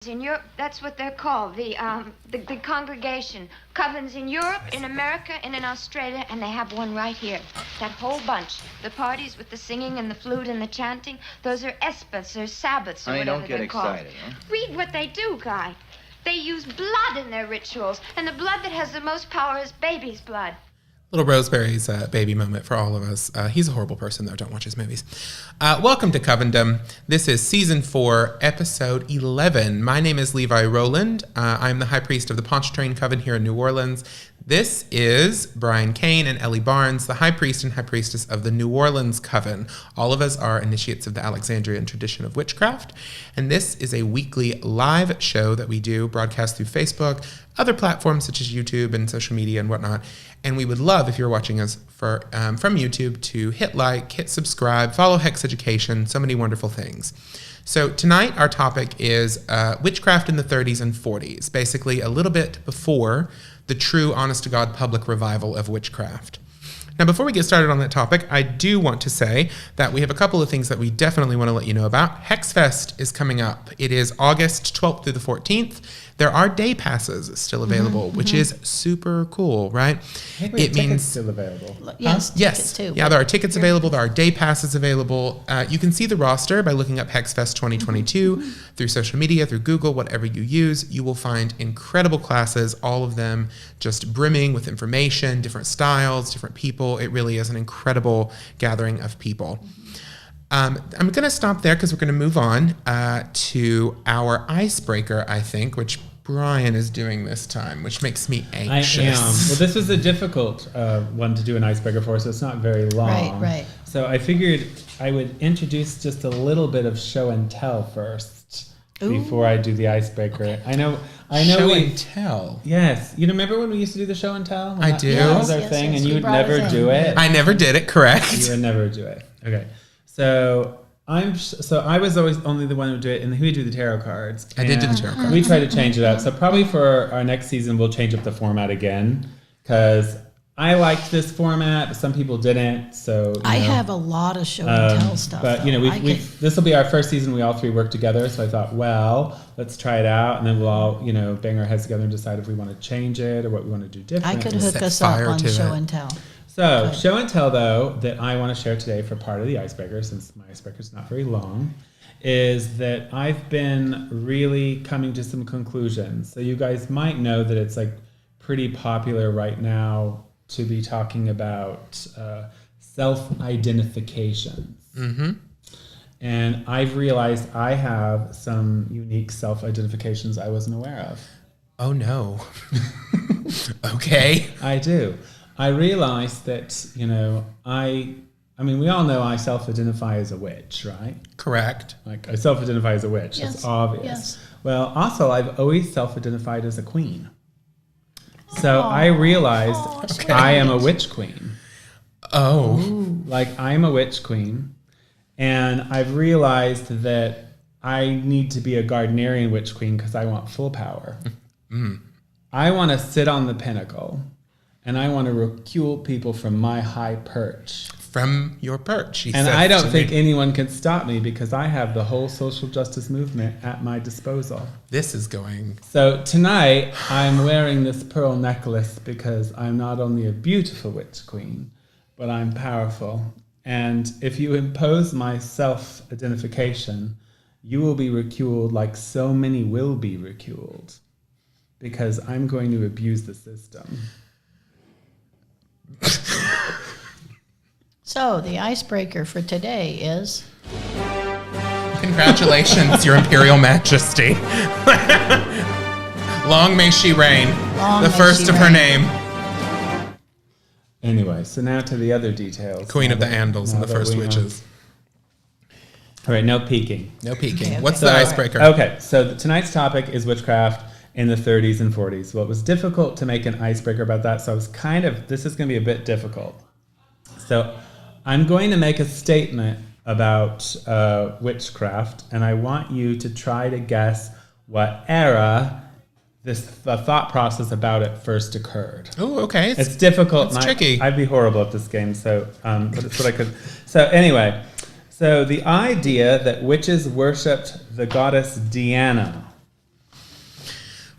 In Europe, that's what they're called, the congregation. Covens in Europe, in America, and in Australia, and they have one right here. That whole bunch. The parties with the singing and the flute and the chanting, those are espas or Sabbaths or whatever they're called. Don't get excited, huh? Read what they do, Guy. They use blood in their rituals, and the blood that has the most power is baby's blood. Little Rosemary's baby moment for all of us. He's a horrible person, though. Don't watch his movies. Welcome to Covendom. This is Season 4, Episode 11. My name is Levi Rowland. I'm the High Priest of the Pontchartrain Coven here in New Orleans. This is Brian Cain and Elie Barnes, the High Priest and High Priestess of the New Orleans Coven. All of us are initiates of the Alexandrian tradition of witchcraft. And this is a weekly live show that we do, broadcast through Facebook, other platforms such as YouTube and social media and whatnot. And we would love, if you're watching us from YouTube, to hit like, hit subscribe, follow Hex Education, so many wonderful things. So tonight our topic is witchcraft in the 30s and 40s, basically a little bit before the true, honest-to-God public revival of witchcraft. Now, before we get started on that topic, I do want to say that we have a couple of things that we definitely want to let you know about. Hexfest is coming up. It is August 12th through the 14th. There are day passes still available, which is super cool, right? It means still available. Yes, yes. Too, yeah, there are tickets available. There are day passes available. You can see the roster by looking up Hexfest 2022 through social media, through Google, whatever you use. You will find incredible classes, all of them just brimming with information, different styles, different people. It really is an incredible gathering of people. I'm going to stop there because we're going to move on to our icebreaker, I think, which Brian is doing this time, which makes me anxious. I am. Well, this was a difficult one to do an icebreaker for, so it's not very long. Right. So I figured I would introduce just a little bit of show and tell first before I do the icebreaker. Okay. I know. Show and tell. Yes. You remember when we used to do the show and tell? I do. That was our thing, and you would never do it. I never did it, correct. You would never do it. Okay. So I was always only the one who would do it, and who would do the tarot cards. I did do the tarot cards. We tried to change it up. So probably for our next season, we'll change up the format again, because I liked this format, but some people didn't. So I have a lot of show and tell stuff. But this will be our first season. We all three work together. So I thought, well, let's try it out, and then we'll all bang our heads together and decide if we want to change it or what we want to do different. I could hook us up on show and tell. So, show and tell, though, that I want to share today for part of the icebreaker, since my icebreaker is not very long, is that I've been really coming to some conclusions. So you guys might know that it's like pretty popular right now to be talking about self-identifications. Mm-hmm. And I've realized I have some unique self-identifications I wasn't aware of. Oh, no. Okay. I do. I realized that, I mean, we all know I self-identify as a witch, right? Correct. Like, I self-identify as a witch. Yes. It's obvious. Yes. Well, also, I've always self-identified as a queen. So I realized I am a witch queen. Oh. Like, I'm a witch queen. And I've realized that I need to be a Gardnerian witch queen because I want full power. I want to sit on the pinnacle. And I want to recule people from my high perch. From your perch, he and said. I don't think anyone can stop me because I have the whole social justice movement at my disposal. This is going. So tonight, I'm wearing this pearl necklace because I'm not only a beautiful witch queen, but I'm powerful. And if you impose my self-identification, you will be reculed like so many will be reculed. Because I'm going to abuse the system. So the icebreaker for today is... Congratulations, Your Imperial Majesty. Long may she reign. The first of her name. Anyway, so now to the other details. Queen of the Andals and the first witches. All right, no peeking. No peeking. Okay. What's the icebreaker? Okay, so tonight's topic is witchcraft in the 30s and 40s. Well, it was difficult to make an icebreaker about that, so I was this is going to be a bit difficult. So I'm going to make a statement about witchcraft, and I want you to try to guess what era the thought process about it first occurred. Oh, okay. It's difficult. It's tricky. I'd be horrible at this game, so but it's what I could. So anyway, so the idea that witches worshipped the goddess Diana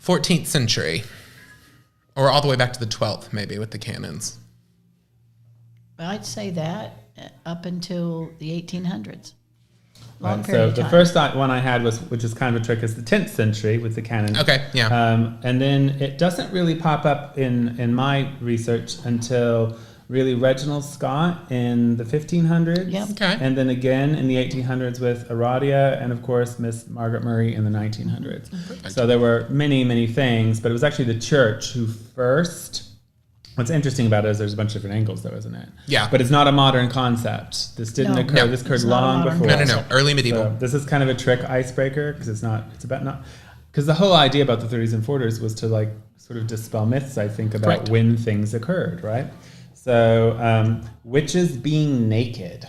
14th century. Or all the way back to the 12th, maybe, with the cannons. I'd say that up until the 1800s. Long Right, period so of the time. first one I had was, which is kind of a trick, is the 10th century with the cannons. Okay, yeah. And then it doesn't really pop up in my research until really Reginald Scott in the 1500s. Yep. Okay. And then again in the 1800s with Aradia, and of course Miss Margaret Murray in the 1900s. So there were many, many things, but it was actually the church who first. What's interesting about it is there's a bunch of different angles, though, isn't it? Yeah. But it's not a modern concept. This didn't No. occur. No, This occurred it's not a long modern before. No. Early medieval. So this is kind of a trick icebreaker because it's about not. Because the whole idea about the 30s and 40s was to like sort of dispel myths, I think, about Correct. when things occurred, right? So witches being naked.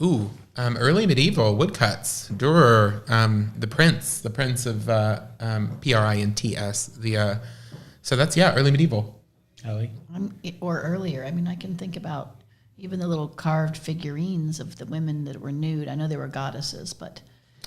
Ooh, early medieval woodcuts. Durer, the prince of Prints. So that's early medieval. Elie? Or earlier. I mean, I can think about even the little carved figurines of the women that were nude. I know they were goddesses, but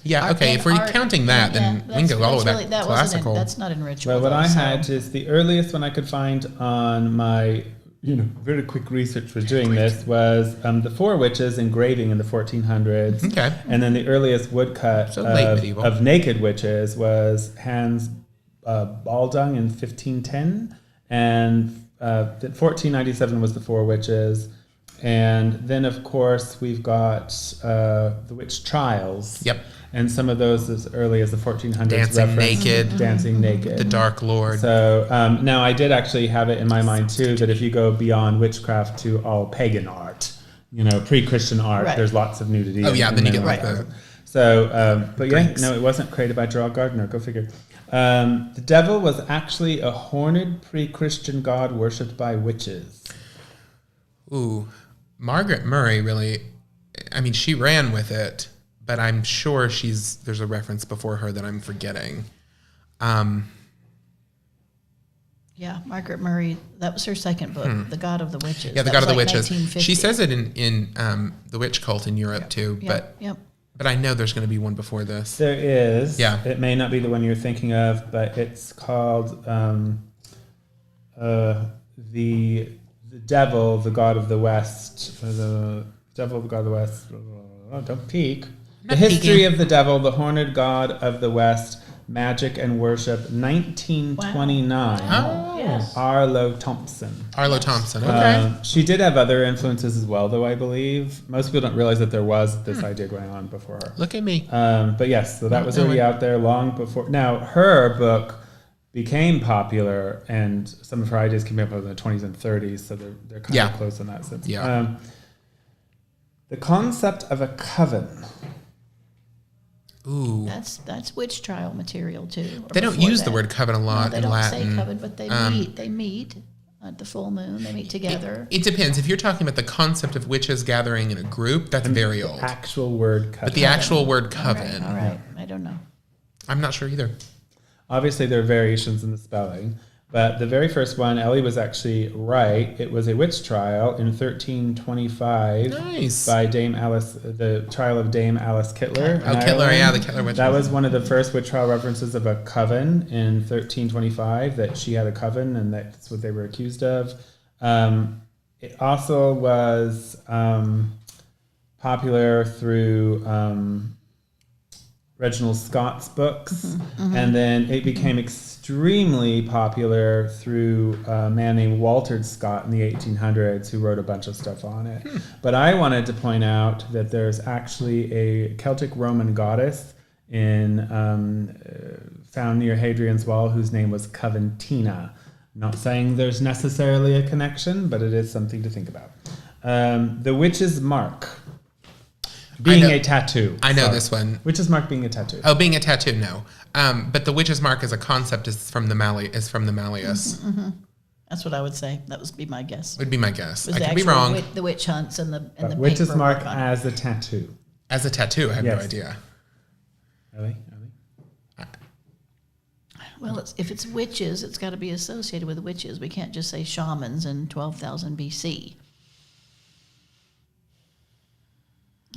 Yeah, art- okay. and If we're art- counting that, then we can go all the way back to classical. That's not in ritual. Well, what though, I so- had is the earliest one I could find on my, very quick research for doing this was the Four Witches engraving in the 1400s. Okay. And then the earliest woodcut So late medieval. of naked witches was Hans Baldung in 1510. And 1497 was the Four Witches. And then, of course, we've got the witch trials. Yep. And some of those as early as the 1400s. Dancing reference naked. Dancing naked. The Dark Lord. So now I did actually have it in my mind too that if you go beyond witchcraft to all pagan art, pre-Christian art, Right. there's lots of nudity. Oh, yeah, and then you men get like like the- that. So, but yeah, Drinks. no, it wasn't created by Gerald Gardner. Go figure. The devil was actually a horned pre-Christian god worshipped by witches. Ooh, Margaret Murray really, she ran with it, but I'm sure there's a reference before her that I'm forgetting. Yeah, Margaret Murray. That was her second book, The God of the Witches. Yeah, The That God of was the like Witches. 1950. She says it in the witch cult in Europe too, Yep, yep. but I know there's going to be one before this. There is. Yeah. It may not be the one you're thinking of, but it's called the devil, the god of the West. The devil, the god of the West. Oh, don't peek. The Not history peeking. of the devil, the horned god of the West, magic and worship, 1929. Oh, Yes. Arlo Thompson. Arlo Thompson. Okay. She did have other influences as well, though, I believe. Most people don't realize that there was this idea going on before her. Look at me. But yes, so that was already out there long before. Now, her book became popular, and some of her ideas came up in the 20s and 30s, so they're kind of close in that sense. Yeah. The concept of a coven. Ooh. That's witch trial material too. or They don't before use the that. word coven a No, lot they in don't Latin. say coven, but they meet. They meet at the full moon. They meet together. It depends. If you're talking about the concept of witches gathering in a group, that's very old. Actual word coven. But the actual word All coven, right. I don't know. I'm not sure either. Obviously, there are variations in the spelling, but the very first one, Elie was actually right. It was a witch trial in 1325 Nice. by Dame Alice, the trial of Dame Alice Kittler. Oh, in Kittler, Ireland. yeah, the Kittler witch. That was one of the first witch trial references of a coven in 1325, that she had a coven, and that's what they were accused of. It also was popular through Reginald Scott's books, and then it became extremely popular through a man named Walter Scott in the 1800s, who wrote a bunch of stuff on it. But I wanted to point out that there's actually a Celtic Roman goddess in found near Hadrian's Wall whose name was Coventina. Not saying there's necessarily a connection, but it is something to think about. The witch's mark. Being know- a tattoo. I know Sorry. this one. Witch's mark being a tattoo. Oh, being a tattoo, no. But the witch's mark as a concept is from the Malleus. That's what I would say. That would be my guess. Would be my guess. Was I the could be actual wrong. the witch hunts and the Witch's paperwork mark on it. as a tattoo. As a tattoo, I have no Yes. idea. Elie? Well, if it's witches, it's got to be associated with witches. We can't just say shamans in 12,000 BC.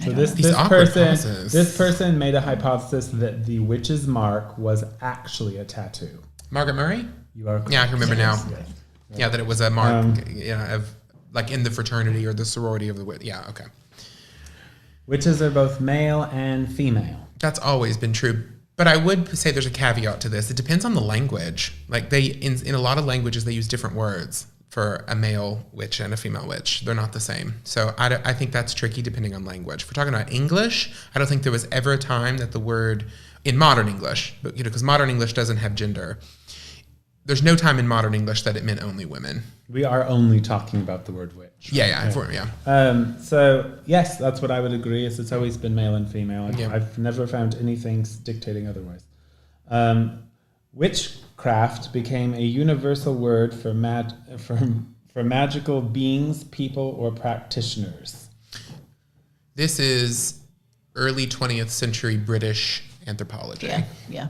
So These awkward pauses. this person made a hypothesis that the witch's mark was actually a tattoo. Margaret Murray? You are correct. Yeah, I remember now. Yes. Yeah, that it was a mark, of like in the fraternity or the sorority of the witch. Yeah, okay. Witches are both male and female. That's always been true. But I would say there's a caveat to this. It depends on the language. Like in a lot of languages, they use different words for a male witch and a female witch. They're not the same. So I think that's tricky depending on language. If we're talking about English, I don't think there was ever a time that the word, in modern English, but because modern English doesn't have gender, there's no time in modern English that it meant only women. We are only talking about the word witch. Yeah. So yes, that's what I would agree. Is it's always been male and female. I've never found anything dictating otherwise. Witchcraft became a universal word for magical beings, people, or practitioners. This is early 20th century British anthropology. Yeah.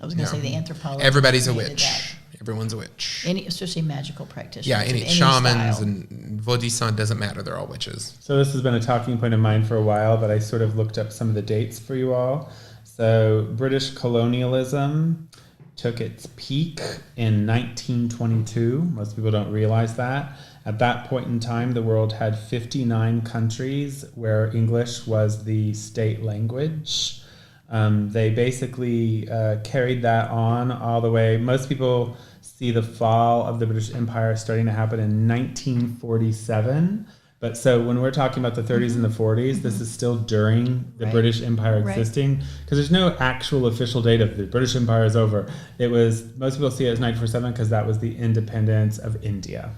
I was going to say the anthropology. Everybody's a created witch. that. Everyone's a witch. Especially magical practitioners. Yeah, of any any shamans style. and vaudissants, doesn't matter. They're all witches. So this has been a talking point of mine for a while, but I sort of looked up some of the dates for you all. So British colonialism took its peak in 1922. Most people don't realize that. At that point in time, the world had 59 countries where English was the state language. They basically carried that on all the way. Most people see the fall of the British Empire starting to happen in 1947. But so when we're talking about the 30s and the 40s, this is still during the British Empire existing, because there's no actual official date of the British Empire is over. It was, most people see it as 1947 because that was the independence of India.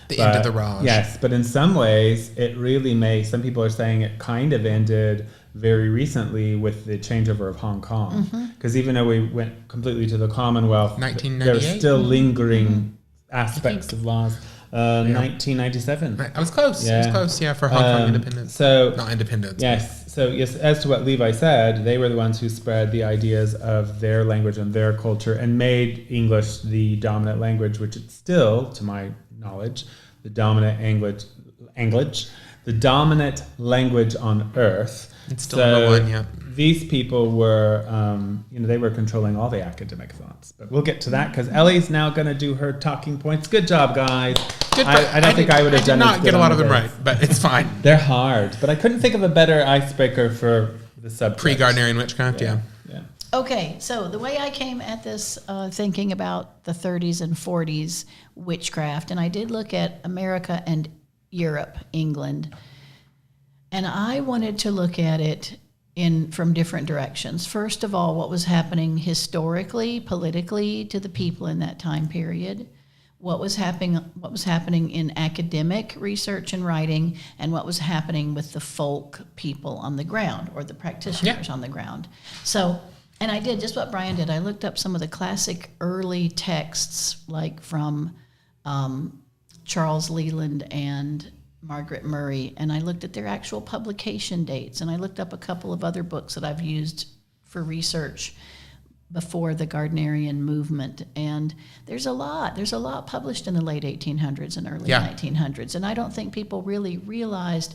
The end of the Raj. Yes, but in some ways, it really may, some people are saying it kind of ended very recently with the changeover of Hong Kong. Because even though we went completely to the Commonwealth, 1998? there are still lingering aspects of laws. 1997. Right. I was close. I was close, for Hong Kong independence. So, not independence. Yes. So, yes, as to what Levi said, they were the ones who spread the ideas of their language and their culture and made English the dominant language, which it's still, to my knowledge, the dominant the dominant language on Earth. It's still number one, yeah. These people were, they were controlling all the academic thoughts. But we'll get to that because Ellie's now going to do her talking points. Good job, guys. I don't think I would have done it. I did not get a lot of them right, but it's fine. They're hard, but I couldn't think of a better icebreaker for the subject. Pre-Gardnerian witchcraft, yeah. Okay, so the way I came at this thinking about the 30s and 40s witchcraft, and I did look at America and Europe, England, and I wanted to look at it from different directions. First of all, what was happening historically, politically to the people in that time period, what was happening in academic research and writing, and what was happening with the folk people on the ground or the practitioners on the ground. So, and I did just what Brian did. I looked up some of the classic early texts, like from Charles Leland and Margaret Murray, and I looked at their actual publication dates, and I looked up a couple of other books that I've used for research before the Gardnerian movement, and there's a lot published in the late 1800s and early 1900s, and I don't think people really realized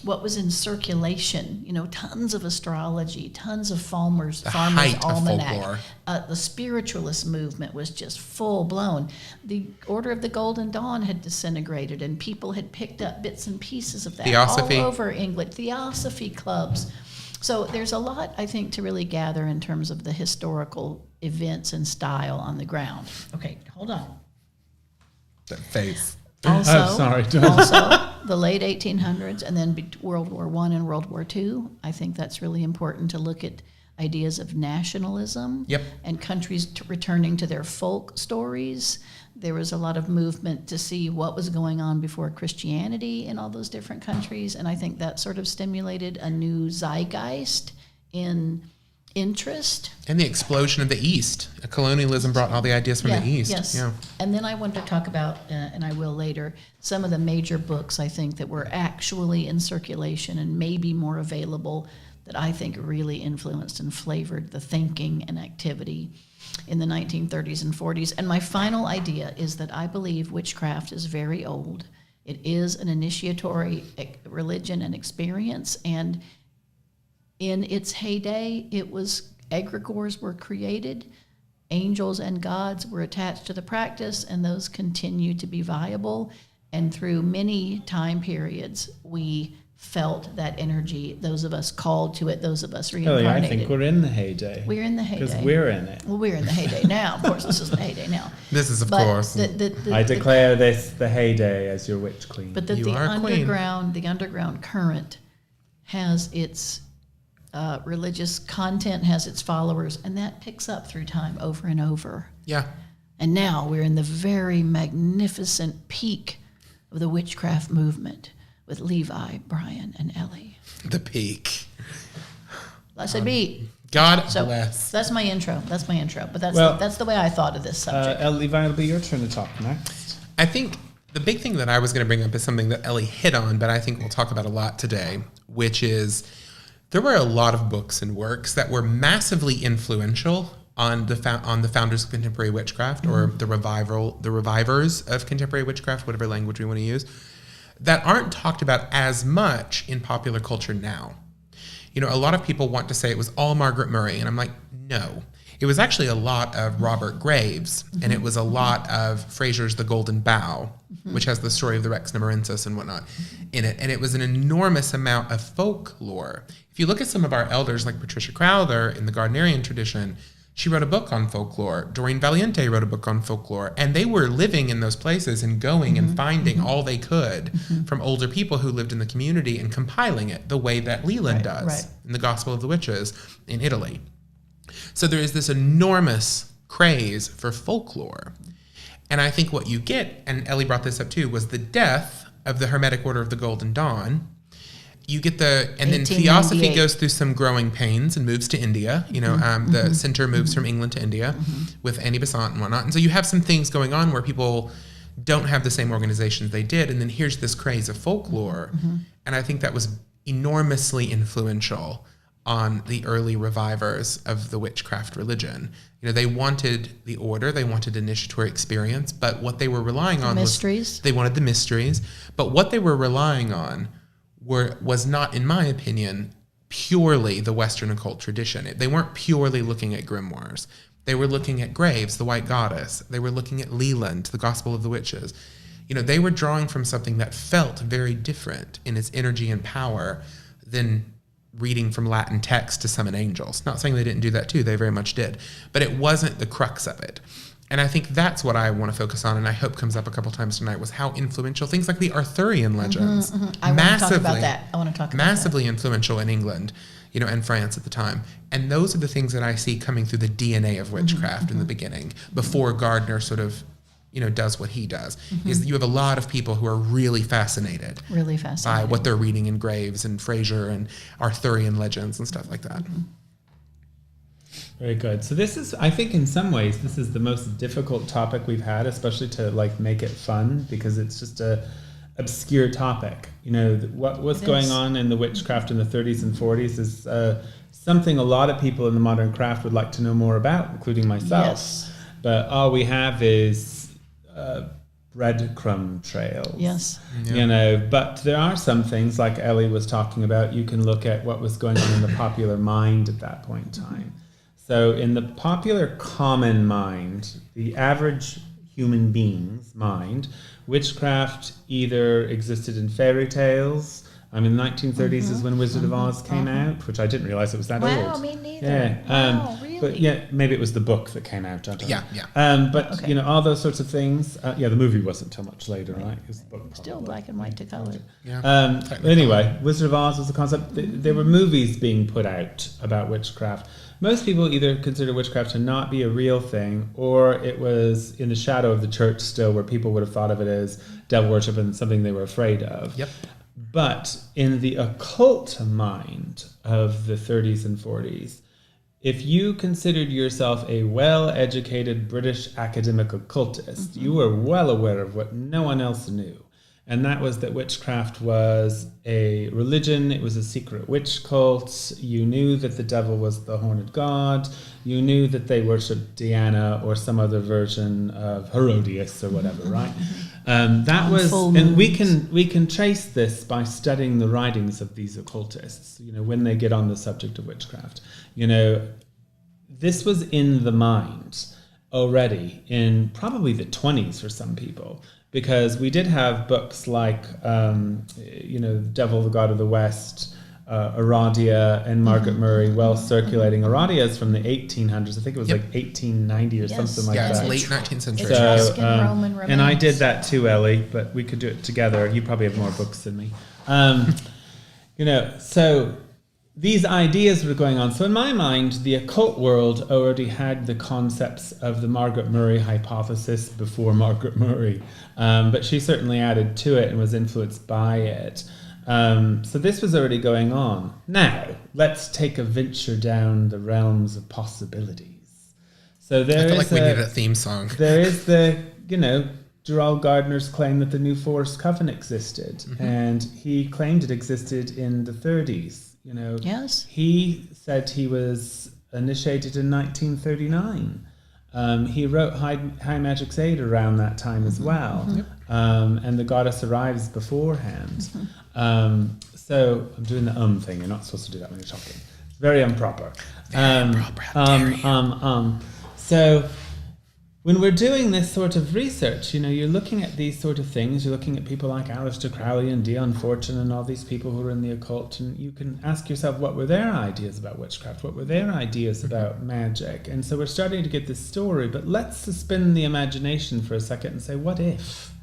what was in circulation. Tons of astrology, tons of farmers' almanac. The spiritualist movement was just full blown. The Order of the Golden Dawn had disintegrated, and people had picked up bits and pieces of that Theosophy. all over England. Theosophy clubs. So there's a lot, I think, to really gather in terms of the historical events and style on the ground. Okay, hold on. That face. Also, sorry. also, the late 1800s, and then World War I and World War II. I think that's really important to look at ideas of nationalism and countries returning to their folk stories. There was a lot of movement to see what was going on before Christianity in all those different countries, and I think that sort of stimulated a new zeitgeist in interest. And the explosion of the East. Colonialism brought all the ideas from the East. Yes. Yeah. And then I wanted to talk about, and I will later, some of the major books I think that were actually in circulation and maybe more available that I think really influenced and flavored the thinking and activity in the 1930s and 40s. And my final idea is that I believe witchcraft is very old. It is an initiatory religion and experience, and in its heyday, egregores were created. angels and gods were attached to the practice, and those continue to be viable. And through many time periods, we felt that energy, those of us called to it, those of us reincarnated. I think we're in the heyday. We're in the heyday. Because we're in it. Well, we're in the heyday now. Of course, this is the heyday now. This is, of But course. I declare this the heyday as your witch queen. But that You the are a queen. underground current has its religious content, has its followers, and that picks up through time over and over. Yeah. And now we're in the very magnificent peak of the witchcraft movement with Levi, Brian, and Elie. The peak. I said beat. God So bless. that's my intro. But Well, that's the way I thought of this subject. Levi, it'll be your turn to talk next. I think the big thing that I was going to bring up is something that Elie hit on, but I think we'll talk about a lot today, which is there were a lot of books and works that were massively influential on the founders of contemporary witchcraft, or the revivers of contemporary witchcraft, whatever language we want to use, that aren't talked about as much in popular culture now. You know, a lot of people want to say it was all Margaret Murray, and I'm like, no. It was actually a lot of Robert Graves, and it was a lot of Fraser's The Golden Bough, which has the story of the Rex Namarensis and whatnot in it. And it was an enormous amount of folklore. If you look at some of our elders, like Patricia Crowther in the Gardnerian tradition, she wrote a book on folklore. Doreen Valiente wrote a book on folklore. And they were living in those places and going and finding all they could from older people who lived in the community and compiling it the way that Leland does in the Gospel of the Witches in Italy. So there is this enormous craze for folklore. And I think what you get, and Elie brought this up too, was the death of the Hermetic Order of the Golden Dawn. You get and then Theosophy goes through some growing pains and moves to India. You know, the center moves from England to India with Annie Besant and whatnot. And so you have some things going on where people don't have the same organizations they did. And then here's this craze of folklore. And I think that was enormously influential on the early revivers of the witchcraft religion. You know, they wanted the order, they wanted initiatory experience, but what they were relying on mysteries. They wanted the mysteries, but what they were relying on was not, in my opinion, purely the Western occult tradition. They weren't purely looking at grimoires. They were looking at Graves, the White Goddess. They were looking at Leland, the Gospel of the Witches. You know, they were drawing from something that felt very different in its energy and power than reading from Latin text to summon angels. Not saying they didn't do that too, they very much did. But it wasn't the crux of it. And I think that's what I want to focus on, and I hope comes up a couple times tonight, was how influential things like the Arthurian legends. I want to talk about that. Massively influential in England, you know, and France at the time. And those are the things that I see coming through the DNA of witchcraft in the beginning, before Gardner sort of, you know, does what he does. Is that you have a lot of people who are really fascinated by what they're reading in Graves and Fraser and Arthurian legends and stuff like that. Very good. So this is, I think in some ways, this is the most difficult topic we've had, especially to like make it fun, because it's just a obscure topic. You know, what was going on in the witchcraft in the 30s and 40s is something a lot of people in the modern craft would like to know more about, including myself. Yes. But all we have is breadcrumb trails. Yes. Yeah. You know, but there are some things, like Elie was talking about. You can look at what was going on in the popular mind at that point in time. So in the popular common mind, the average human being's mind, witchcraft either existed in fairy tales. I mean, the 1930s is when Wizard of Oz came out, which I didn't realize it was that old. Wow, me neither. Yeah. Wow, really? But yeah, maybe it was the book that came out. I don't know. Yeah. But, you know, all those sorts of things. Yeah, the movie wasn't until much later, right? It was the book Still probably. black and white to color. Yeah. Anyway, Wizard of Oz was the concept. There were movies being put out about witchcraft. Most people either consider witchcraft to not be a real thing, or it was in the shadow of the church still, where people would have thought of it as devil worship and something they were afraid of. Yep. But in the occult mind of the 30s and 40s, if you considered yourself a well-educated British academic occultist, you were well aware of what no one else knew. And that was that witchcraft was a religion. It was a secret witch cult. You knew that the devil was the horned god. You knew that they worshipped Diana or some other version of Herodias or whatever, right? That was, and we can trace this by studying the writings of these occultists. You know, when they get on the subject of witchcraft, you know, this was in the mind. already in probably the 20s for some people, because we did have books like, Devil, the God of the West, Aradia, and Margaret Murray circulating. Aradia is from the 1800s. I think it was like 1890 or something like that. Yeah, it's late 19th century. Etruscan Roman remains. And I did that too, Elie, but we could do it together. You probably have more books than me. So these ideas were going on. So in my mind, the occult world already had the concepts of the Margaret Murray hypothesis before Margaret Murray, but she certainly added to it and was influenced by it. So this was already going on. Now, let's take a venture down the realms of possibilities. So there I feel like we need a theme song. There is Gerald Gardner's claim that the New Forest Coven existed, and he claimed it existed in the 30s. Yes. He said he was initiated in 1939. He wrote High Magic's Aid around that time as well, and the goddess arrives beforehand. So I'm doing the thing. You're not supposed to do that when you're talking. It's very improper. So when we're doing this sort of research, you're looking at these sort of things. You're looking at people like Aleister Crowley and Dion Fortune and all these people who are in the occult, and you can ask yourself, what were their ideas about witchcraft? What were their ideas about magic? And so we're starting to get this story, but let's suspend the imagination for a second and say, what if?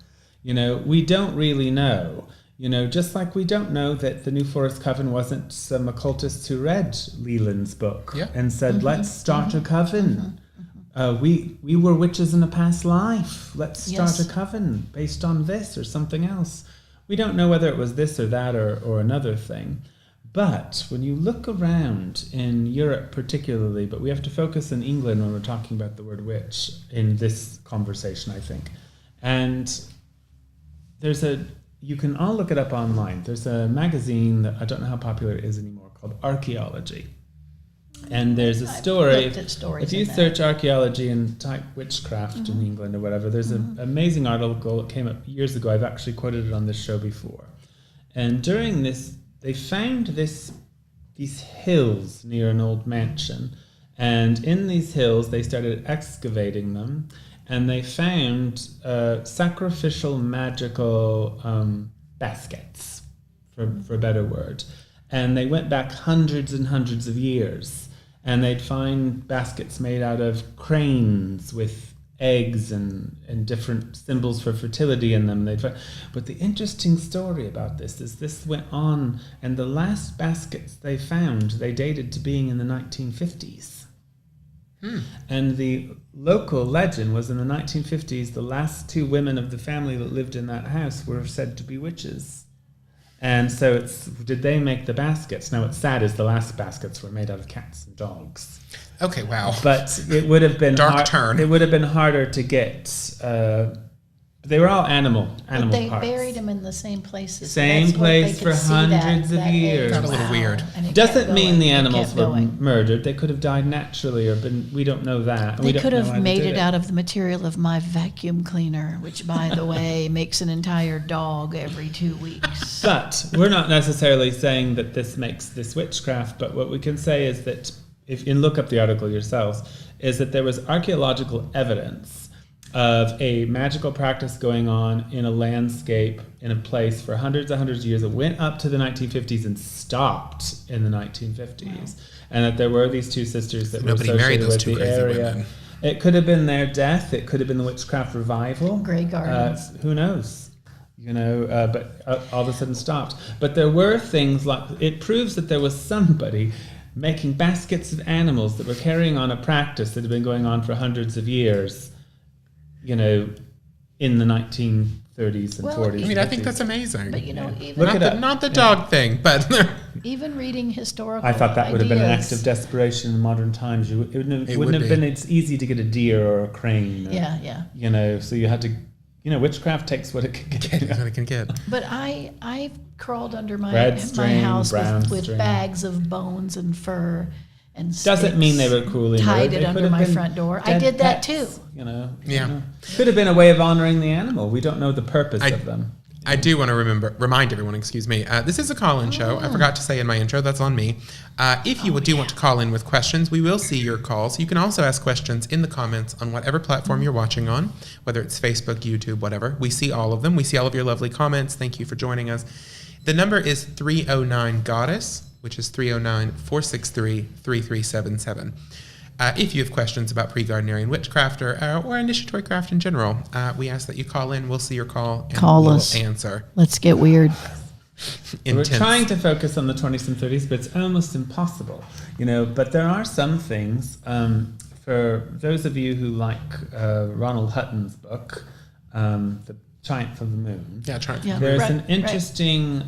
We don't really know. Just like we don't know that the New Forest Coven wasn't some occultists who read Leland's book and said, let's start a coven. We were witches in a past life. Let's start a coven based on this or something else. We don't know whether it was this or that or another thing. But when you look around in Europe particularly, but we have to focus in England when we're talking about the word witch in this conversation, I think. And you can all look it up online. There's a magazine that I don't know how popular it is anymore called Archaeology. And there's a story. If you search archaeology and type witchcraft in England or whatever, there's an amazing article that came up years ago. I've actually quoted it on this show before. And during this, they found these hills near an old mansion. And in these hills, they started excavating them. And they found sacrificial magical baskets, for a better word. And they went back hundreds and hundreds of years. And they'd find baskets made out of cranes with eggs and different symbols for fertility in them. But the interesting story about this is this went on, and the last baskets they found, they dated to being in the 1950s. And the local legend was in the 1950s, the last two women of the family that lived in that house were said to be witches. And so did they make the baskets? Now, what's sad is the last baskets were made out of cats and dogs. Okay, wow. But it would have been turn. It would have been harder to get. They were all animal But they parts. buried them in the same places. Same place for hundreds of years. That's a little weird. Doesn't mean the animals were murdered. They could have died naturally, we don't know that. They could have made it out of the material of my vacuum cleaner, which, by the way, makes an entire dog every 2 weeks. But we're not necessarily saying that this makes this witchcraft, but what we can say is that, if you look up the article yourselves, is that there was archaeological evidence of a magical practice going on in a landscape, in a place for hundreds and hundreds of years. It went up to the 1950s and stopped in the 1950s. Wow. And that there were these two sisters that Nobody were married associated those with two the crazy area. women. It could have been their death. It could have been the witchcraft revival. Grey Gardens. Who knows? But all of a sudden stopped. But there were things like, it proves that there was somebody making baskets of animals that were carrying on a practice that had been going on for hundreds of years, in the 1930s and 40s. I mean, I think that's amazing. But, even Look it up. Not the dog thing, but even reading historical I thought that would have been an ideas. act of desperation in modern times. It wouldn't have been. It's easy to get a deer or a crane. Yeah. So you had to. Witchcraft takes what it can get. What it can get. But I crawled under my Red string, house brown with string. bags of bones and fur and Doesn't mean they were cruelly tied murdered. it They under could have my been front door. I dead did that pets, too. Yeah. Could have been a way of honoring the animal. We don't know the purpose of them. I do want to remind everyone, this is a call-in show. I forgot to say in my intro, that's on me. If you do want to call in with questions, we will see your calls. You can also ask questions in the comments on whatever platform you're watching on, whether it's Facebook, YouTube, whatever. We see all of them. We see all of your lovely comments. Thank you for joining us. The number is 309-GODDESS, which is 309-463-3377. If you have questions about pre-Gardnerian witchcraft or initiatory craft in general, we ask that you call in. We'll see your call and we'll answer. Let's get weird. We're trying to focus on the 20s and 30s, but it's almost impossible, But there are some things. For those of you who like Ronald Hutton's book, The Triumph of the Moon, there's an interesting.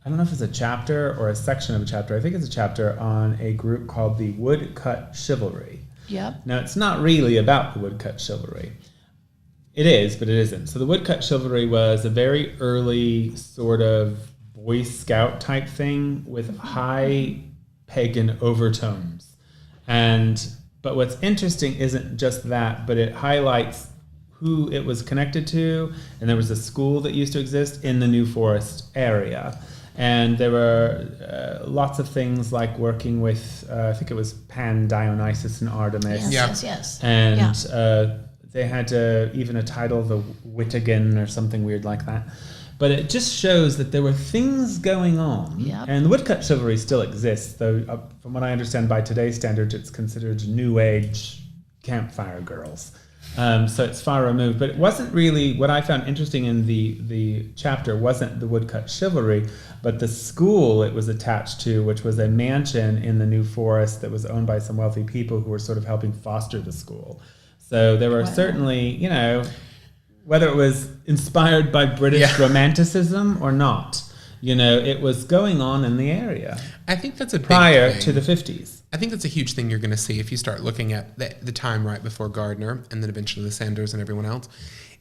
I don't know if it's a chapter or a section of a chapter. I think it's a chapter on a group called the Woodcut Chivalry. Yep. Now, it's not really about the Woodcut Chivalry. It is, but it isn't. So the Woodcut Chivalry was a very early sort of Boy Scout type thing with high pagan overtones. But what's interesting isn't just that, but it highlights who it was connected to. And there was a school that used to exist in the New Forest area. And there were lots of things like working with, I think it was Pan, Dionysus, and Artemis. Yes. And they had even a title, the Wittigan or something weird like that. But it just shows that there were things going on. Yep. And the Woodcut Chivalry still exists, though from what I understand by today's standards, it's considered New Age campfire girls. So it's far removed. But it wasn't really, what I found interesting in the chapter wasn't the Woodcut Chivalry, but the school it was attached to, which was a mansion in the New Forest that was owned by some wealthy people who were sort of helping foster the school. So there were certainly, whether it was inspired by British romanticism or not, it was going on in the area. I think that's a big prior thing. To the 50s. I think that's a huge thing you're going to see if you start looking at the time right before Gardner and then eventually the Sanders and everyone else,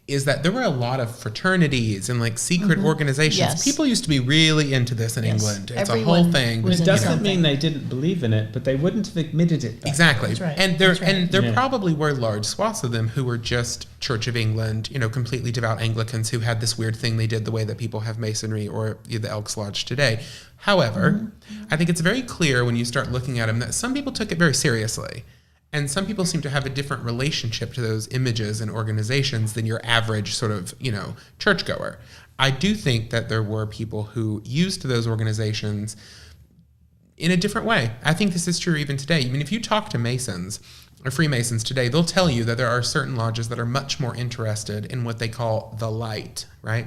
is that there were a lot of fraternities and like secret organizations. Yes. People used to be really into this in England. It's a whole thing. It doesn't mean they didn't believe in it, but they wouldn't have admitted it. Exactly. That's right. And there probably were large swaths of them who were just Church of England, completely devout Anglicans who had this weird thing they did the way that people have Masonry or the Elks Lodge today. However, I think it's very clear when you start looking at them that some people took it very seriously. And some people seem to have a different relationship to those images and organizations than your average sort of, churchgoer. I do think that there were people who used those organizations in a different way. I think this is true even today. I mean, if you talk to Masons or Freemasons today, they'll tell you that there are certain lodges that are much more interested in what they call the light, right?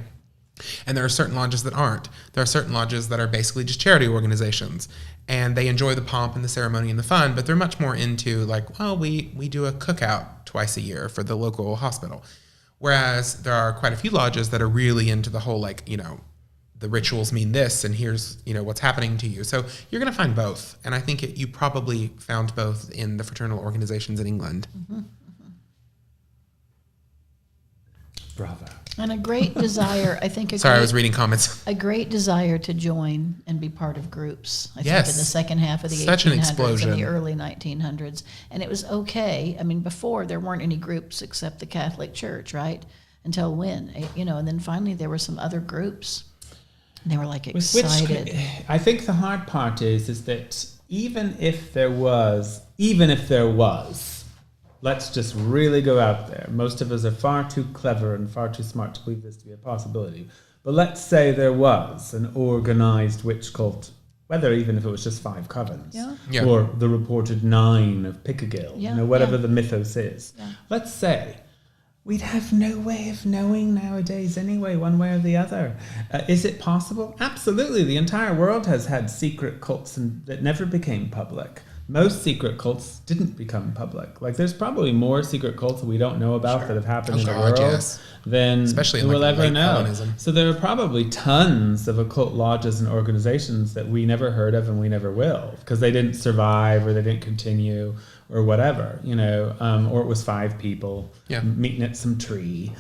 And there are certain lodges that aren't. There are certain lodges that are basically just charity organizations. And they enjoy the pomp and the ceremony and the fun, but they're much more into we do a cookout twice a year for the local hospital. Whereas there are quite a few lodges that are really into the whole, the rituals mean this, and here's, what's happening to you. So you're going to find both. And I think you probably found both in the fraternal organizations in England. Mm-hmm. Bravo. And a great desire, I think. Sorry, I was reading comments. A great desire to join and be part of groups. I think in the second half of the Such an 1800s explosion. and the early 1900s. And it was okay. I mean, before there weren't any groups except the Catholic Church, right? Until when? And then finally there were some other groups. And they were excited. I think the hard part is that even if there was, let's just really go out there. Most of us are far too clever and far too smart to believe this to be a possibility. But let's say there was an organized witch cult, even if it was just 5 covens, or the reported 9 of Pickergill, whatever the mythos is. Yeah. Let's say we'd have no way of knowing nowadays anyway, one way or the other. Is it possible? Absolutely. The entire world has had secret cults that never became public. Most secret cults didn't become public. There's probably more secret cults that we don't know about that have happened in the world than especially we'll ever know. Colonism. So there are probably tons of occult lodges and organizations that we never heard of and we never will because they didn't survive or they didn't continue or whatever, or it was 5 people meeting at some tree,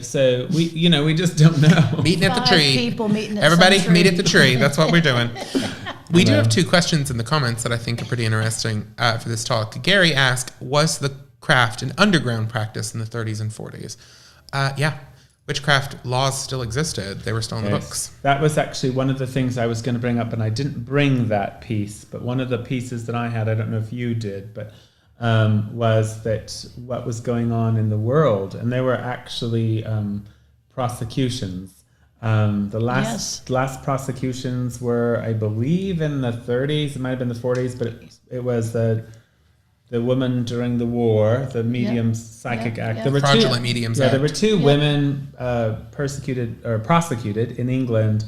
so we just don't know. Meeting at the tree. 5 people meeting at Everybody some tree. meet at the tree. That's what we're doing. We do have 2 questions in the comments that I think are pretty interesting for this talk. Gary asked, was the craft an underground practice in the 30s and 40s? witchcraft laws still existed. They were still in the books. That was actually one of the things I was going to bring up, and I didn't bring that piece. But one of the pieces that I had, I don't know if you did, but was that what was going on in the world, and there were actually prosecutions. The last prosecutions were, I believe, in the 30s. It might have been the 40s, but it was the woman during the war, the Medium's Psychic Act. Yeah. There were Fraudulent Mediums Act. There were two women prosecuted in England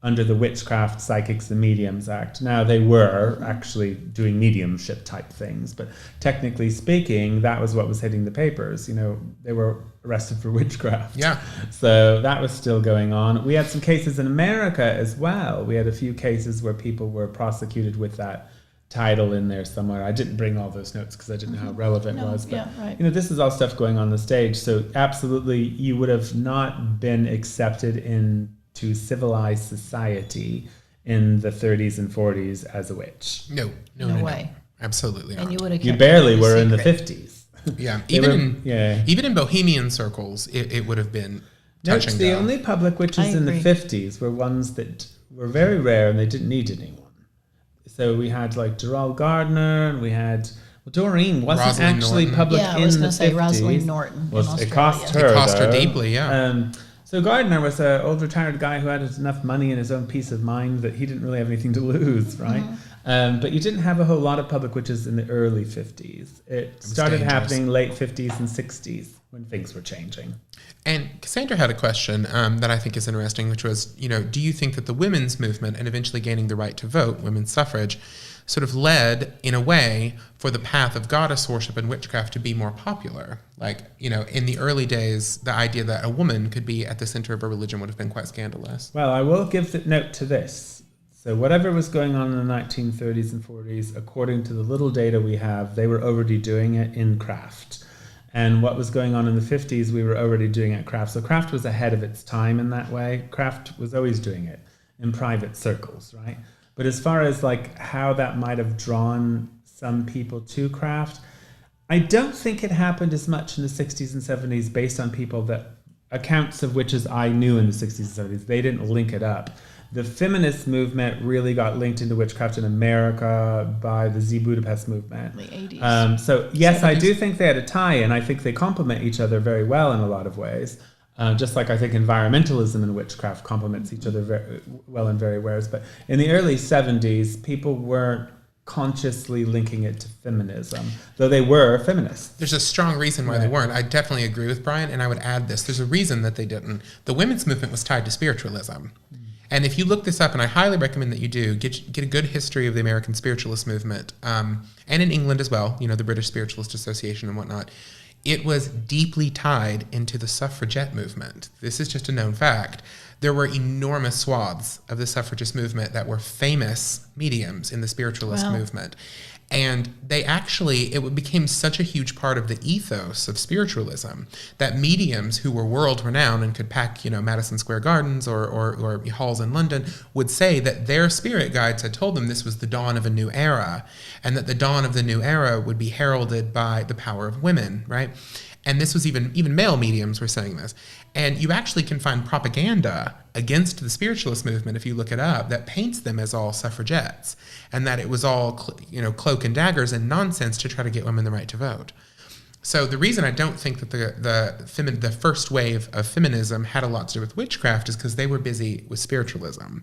under the Witchcraft, Psychics and Mediums Act. Now, they were actually doing mediumship type things, but technically speaking, that was what was hitting the papers. They were arrested for witchcraft. Yeah. So that was still going on. We had some cases in America as well. We had a few cases where people were prosecuted with that title in there somewhere. I didn't bring all those notes because I didn't know how relevant it was. But, this is all stuff going on the stage. So absolutely, you would have not been accepted into civilized society in the 30s and 40s as a witch. No way. Absolutely not. And you would have. You barely were in the 50s. Yeah. Even in bohemian circles, it would have been touch and go. The only public witches in the 50s were ones that were very rare and they didn't need anyone. So we had like Gerald Gardner, and we had Doreen wasn't Rosalind actually Norton. public Yeah, in I was the going to say 50s. Rosalind Norton. It cost her. It cost her though. deeply, yeah. So Gardner was an old retired guy who had enough money and his own peace of mind that he didn't really have anything to lose, right? But you didn't have a whole lot of public witches in the early 50s. It started happening late 50s and 60s when things were changing. And Cassandra had a question that I think is interesting, which was, do you think that the women's movement and eventually gaining the right to vote, women's suffrage, sort of led, in a way, for the path of goddess worship and witchcraft to be more popular? Like, in the early days, the idea that a woman could be at the center of a religion would have been quite scandalous. Well, I will give the note to this. So whatever was going on in the 1930s and 40s, according to the little data we have, they were already doing it in craft. And what was going on in the 50s, we were already doing it at craft. So craft was ahead of its time in that way. Craft was always doing it in private circles, right? But as far as like how that might have drawn some people to craft, I don't think it happened as much in the 60s and 70s based on accounts of witches I knew in the 60s and 70s. They didn't link it up. The feminist movement really got linked into witchcraft in America by the Z Budapest movement. The 80s. So yes, 70s. I do think they had a tie, and I think they complement each other very well in a lot of ways. Just like I think environmentalism and witchcraft complements each other very well in very ways. But in the early 70s, people weren't consciously linking it to feminism, though they were feminists. There's a strong reason why they weren't. I definitely agree with Brian, and I would add this. There's a reason that they didn't. The women's movement was tied to spiritualism. And if you look this up, and I highly recommend that you do, get a good history of the American spiritualist movement, and in England as well, the British Spiritualist Association and whatnot, it was deeply tied into the suffragette movement. This is just a known fact. There were enormous swaths of the suffragist movement that were famous mediums in the spiritualist movement. And it became such a huge part of the ethos of spiritualism that mediums who were world renowned and could pack, Madison Square Gardens or halls in London would say that their spirit guides had told them this was the dawn of a new era, and that the dawn of the new era would be heralded by the power of women, right? And this was even male mediums were saying this. And you actually can find propaganda against the spiritualist movement, if you look it up, that paints them as all suffragettes, and that it was all, cloak and daggers and nonsense to try to get women the right to vote. So the reason I don't think that the first wave of feminism had a lot to do with witchcraft is because they were busy with spiritualism.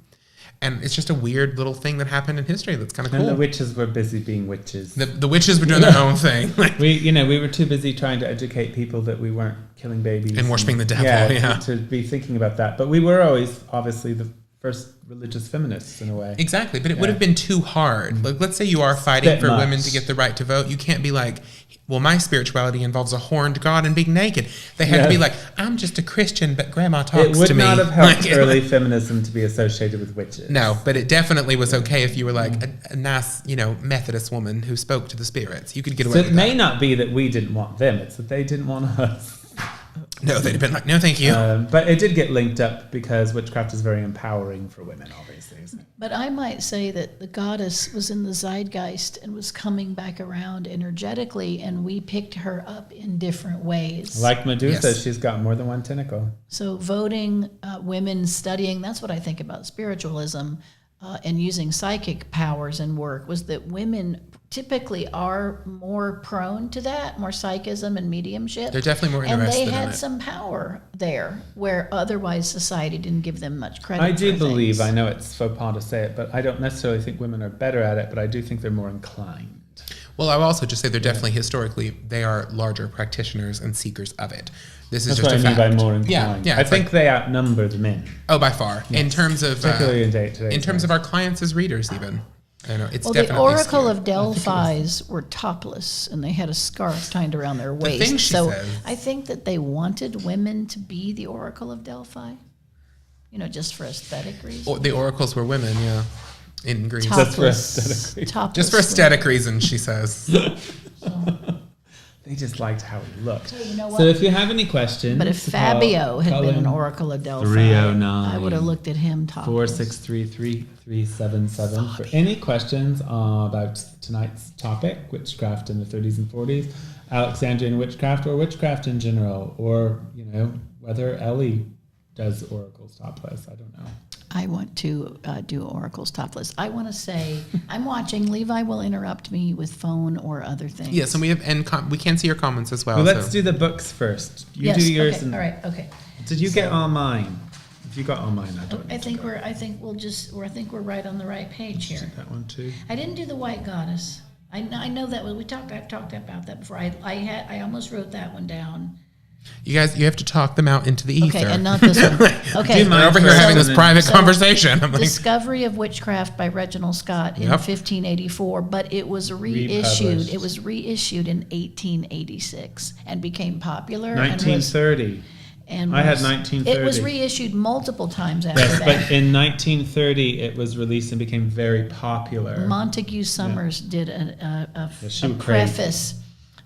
And it's just a weird little thing that happened in history that's kind of cool. And the witches were busy being witches. The witches were doing their own thing. We were too busy trying to educate people that we weren't killing babies. And worshiping the devil, to be thinking about that. But we were always, obviously, the first religious feminists in a way. Exactly, but it would have been too hard. Like, let's say you are fighting for women to get the right to vote. You can't be like, well, my spirituality involves a horned god and being naked. They had to be like, I'm just a Christian, but grandma talks to me. It would not have helped early feminism to be associated with witches. No, but it definitely was okay if you were like a nice, Methodist woman who spoke to the spirits. You could get away with that. So it may not be that we didn't want them, it's that they didn't want us. No, they'd have been like, no, thank you. But it did get linked up because witchcraft is very empowering for women, obviously, isn't it? But I might say that the goddess was in the zeitgeist and was coming back around energetically, and we picked her up in different ways. Like Medusa, Yes. she's got more than one tentacle. So voting, women studying, that's what I think about spiritualism and using psychic powers and work, was that women typically are more prone to that, more psychism and mediumship. They're definitely more and interested they in had it. some power there where otherwise society didn't give them much credit. I do for believe, things. I know it's faux pas to say it, but I don't necessarily think women are better at it, but I do think they're more inclined. Well, I will also just say they're definitely historically, they are larger practitioners and seekers of it. This is That's just what a I mean fact. by more inclined. Yeah, I it's think like- they outnumber the men, Oh, by far. In terms of particularly in today's in terms of our clients as readers, even. I know it's Well, the definitely Oracle skewed. of Delphi's were topless, and they had a scarf tied around their waist. things she so says. I think that they wanted women to be the Oracle of Delphi, just for aesthetic reasons. Oh, the oracles were women, yeah, in Greece. Just for Topless, aesthetic reasons. topless Just for women. aesthetic reasons, she says. They just liked how he looked. You know what? So if you have any questions, But if Fabio had been an Oracle of Delphi, 309. I would have looked at him topless. 4633377 for any questions about tonight's topic, witchcraft in the 30s and 40s, Alexandrian witchcraft, or witchcraft in general, or whether Elie does oracles topless. I don't know. I want to do oracles topless. I want to say I'm watching. Levi will interrupt me with phone or other things. Yes, and we have we can see your comments as well. Well, let's so. do the books first. You Yes, do yours. okay, And all right. Okay. Did you get all mine? If you got all mine, I don't. I think we're right on the right page here. That one too. I didn't do the white goddess. I know that I talked about that before. I almost wrote that one down. You guys, you have to talk them out into the ether. Okay, and not this one. Okay. Do mine We're over here first having this and then- private So- conversation. I'm like, Discovery of Witchcraft by Reginald Scott in Yep. 1584, but it was reissued. Republished. It was reissued in 1886 and became popular. and was- 1930. And I had was- 1930. It was reissued multiple times after Yes, that. but in 1930 it was released and became very popular. Montague Summers did a she was preface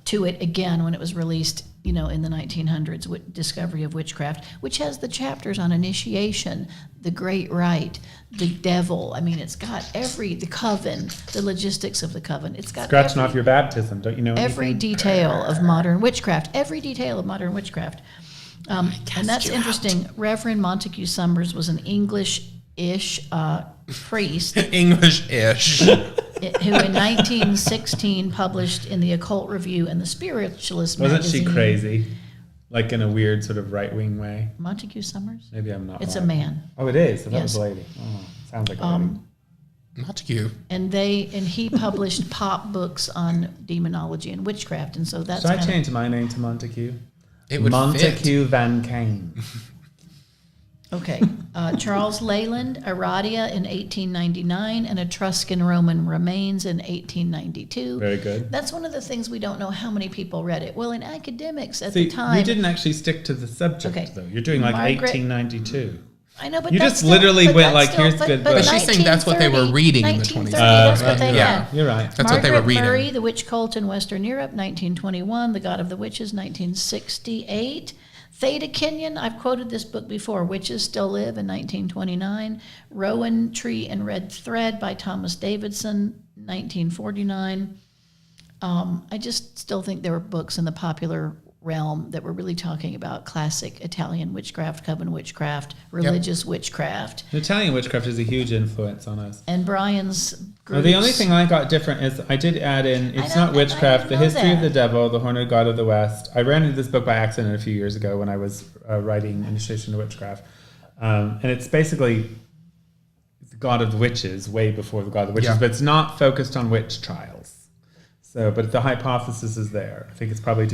to it again when it was released, in the 1900s, with Discovery of Witchcraft, which has the chapters on initiation, the great rite, the devil. I mean, it's got the coven, the logistics of the coven. It's got Scratching off your baptism, don't you know every anything? detail of modern witchcraft. Every detail of modern witchcraft. And that's you interesting. Reverend Montague Summers was an English-ish priest English-ish. who in 1916 published in the Occult Review and the Spiritualist Wasn't magazine. she crazy? Like in a weird sort of right-wing way? Montague Summers? Maybe I'm not It's a right. man. Oh, it is? So that was Yes. a lady. Oh, sounds like a lady. Montague. And he published pop books on demonology and witchcraft, and so that's Should I kind of, change my name to Montague? It would Montague Van Cain. okay. Charles Leyland, Aradia in 1899, and Etruscan Roman Remains in 1892. Very good. That's one of the things we don't know how many people read it. Well, in academics at See, the time, you didn't actually stick to the subject, Okay. though. You're doing like Margaret- 1892. I know, but You that's just still- literally but went that's like, here's good but books. But she's saying that's what they were 1930, reading in the 1930, 20s. That's what they yeah. had. You're right. That's what they were reading. Murray, The Witch Cult in Western Europe, 1921. The God of the Witches, 1968. Theta Kenyon, I've quoted this book before, Witches Still Live in 1929. Rowan Tree and Red Thread by Thomas Davidson, 1949. I just still think there were books in the popular realm that were really talking about classic Italian witchcraft, coven witchcraft, religious witchcraft. Italian witchcraft is a huge influence on us. And Brian's Well, the only thing I got different is I did add in, it's I not didn't witchcraft, the know history of that. the devil, the horned god of the west. I ran into this book by accident a few years ago when I was writing Initiation to Witchcraft. And it's basically the god of the witches, way before the god of the witches, Yeah. but it's not focused on witch trials. So, but the hypothesis is there. I think it's probably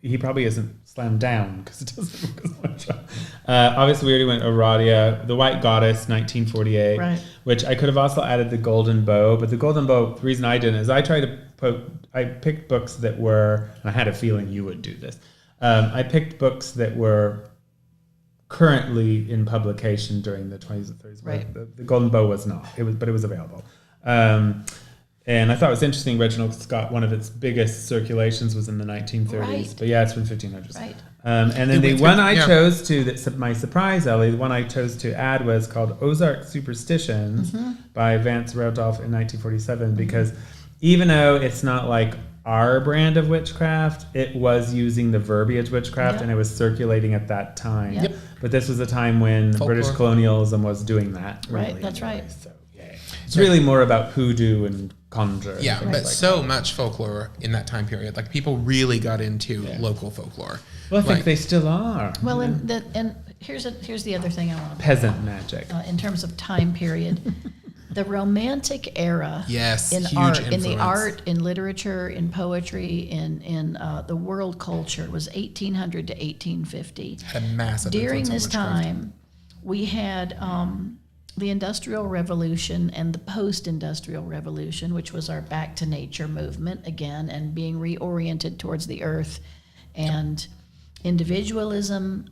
he probably isn't slammed down because it doesn't focus on witch trials. Obviously, we already went Aradia, The White Goddess, 1948, Right. which I could have also added The Golden Bow. But The Golden Bow, the reason I didn't is I picked books that were, and I had a feeling you would do this. I picked books that were currently in publication during the 20s and 30s. Right. The Golden Bow was not. But it was available. And I thought it was interesting, Reginald Scott, one of its biggest circulations was in the 1930s. Right. But yeah, it's from 1500s. Right. And then the went one through- I yeah. chose to, that's my surprise, Elie, the one I chose to add was called Ozark Superstitions by Vance Randolph in 1947, because even though it's not like our brand of witchcraft, it was using the verbiage witchcraft, Yeah. and it was circulating at that time. Yep. But this was a time when Folklore. British colonialism was doing that. Right, really, that's anyway. right. So, yeah. It's really more about hoodoo and conjure. and Yeah, things but like so much folklore in that time period. Like people really got into local folklore. Well, I think Like- they still are. Well, and here's the other thing I want to Peasant magic. in terms of time period. The Romantic era Yes, in huge art, in the influence. art, in literature, in poetry, in the world culture was 1800 to 1850. Had a massive During influence on this witchcraft. time, we had the Industrial Revolution and the Post-Industrial Revolution, which was our Back to Nature movement again, and being reoriented towards the earth, and individualism.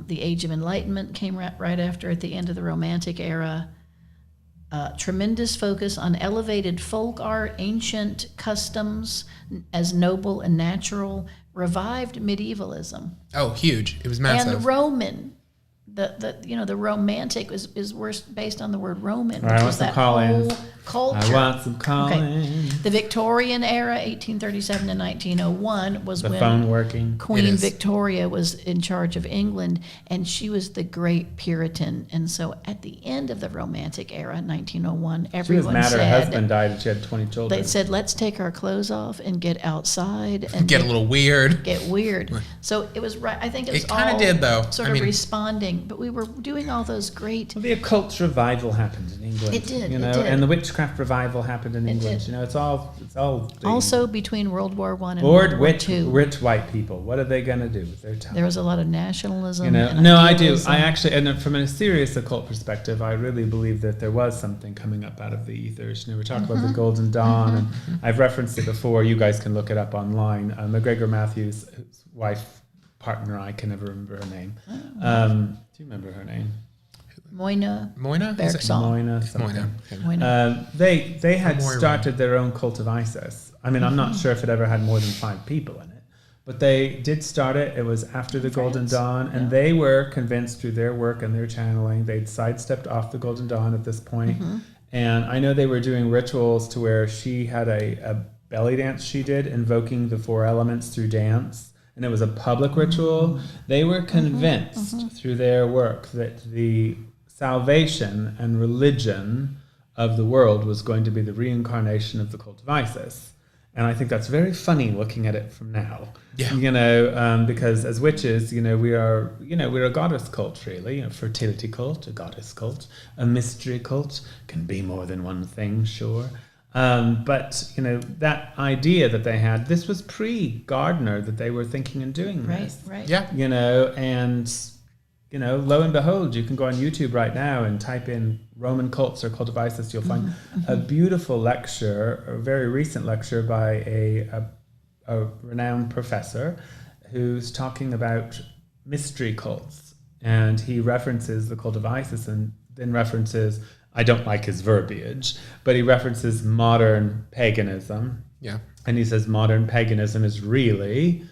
The Age of Enlightenment came right after, at the end of the Romantic era. Tremendous focus on elevated folk art, ancient customs as noble and natural, revived medievalism, Oh, huge! It was massive. and Roman. The Romantic is worse based on the word Roman, All right, which I was want some that call-ins. whole culture. I want some calling. The Victorian era, 1837 to 1901, was The when phone working. It Queen is. Victoria was in charge of England, and she was the great Puritan. And so at the end of the Romantic era, 1901, She was everyone mad her said, husband died and she had 20 children. they said, let's take our clothes off and get outside and Get a little weird. get weird. So it was right. I think it was It kinda all did, though. sort I of mean- responding, but we were doing all those great. Well, the occult revival happened in England. It did, You it know, did. and the witchcraft revival happened in England. did. You know, it's all. the Also between World War I and bored World War rich II, white people. What are they going to do with their time? there was a lot of nationalism. You know, and no, I do. idealism. I actually, and from a serious occult perspective, I really believe that there was something coming up out of the ethers. You know, we talked about the Golden Dawn, and I've referenced it before. You guys can look it up online. McGregor Matthews' his wife, partner, I can never remember her name. Do you remember her name? Moina Moina? Is it- Bergson. Moina. Something. Moina. Okay. Moina. They had Moira. started their own cult of Isis. I mean, I'm not sure if it ever had more than 5 people in it, but they did start it. It was after the Golden France. Dawn, and they were convinced through their work and their channeling, they'd sidestepped off the Golden Dawn at this point. And I know they were doing rituals to where she had a belly dance she did, invoking the 4 elements through dance. And it was a public ritual. They were convinced through their work that the salvation and religion of the world was going to be the reincarnation of the cult of Isis. And I think that's very funny looking at it from now. Yeah. You know, because as witches, you know, we're a goddess cult, really. A fertility cult, a goddess cult, a mystery cult. Can be more than one thing, sure. But, you know, that idea that they had, this was pre-Gardner that they were thinking and doing Right, this. right. Yeah. You know, and, you know, lo and behold, you can go on YouTube right now and type in Roman cults or cult of Isis. You'll find a beautiful lecture, a very recent lecture by a renowned professor who's talking about mystery cults. And he references the cult of Isis and then references, I don't like his verbiage, but he references modern paganism. Yeah. And he says modern paganism is really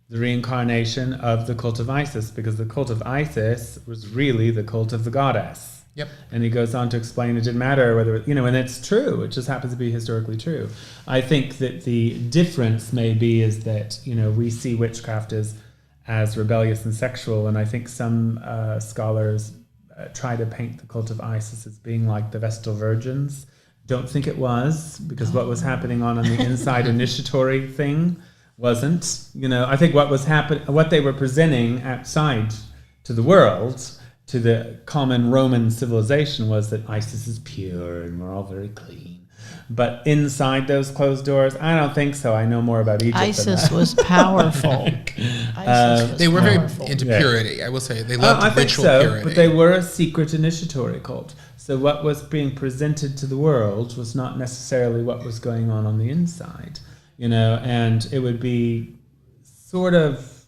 the reincarnation of the cult of Isis, because the cult of Isis was really the cult of the goddess. Yep. And he goes on to explain it didn't matter whether, you know, and it's true. It just happens to be historically true. I think that the difference maybe is that, you know, we see witchcraft as rebellious and sexual. And I think some scholars try to paint the cult of Isis as being like the Vestal Virgins. Don't think it was, because what was happening on the inside initiatory thing wasn't. You know, I think what they were presenting outside to the world, to the common Roman civilization, was that Isis is pure and we're all very clean. But inside those closed doors, I don't think so. I know more about Egypt than ISIS that. was powerful. ISIS was They were powerful. very into Yeah. purity. I will say they loved I think ritual so, purity. but they were a secret initiatory cult. So what was being presented to the world was not necessarily what was going on the inside, you know. And it would be sort of,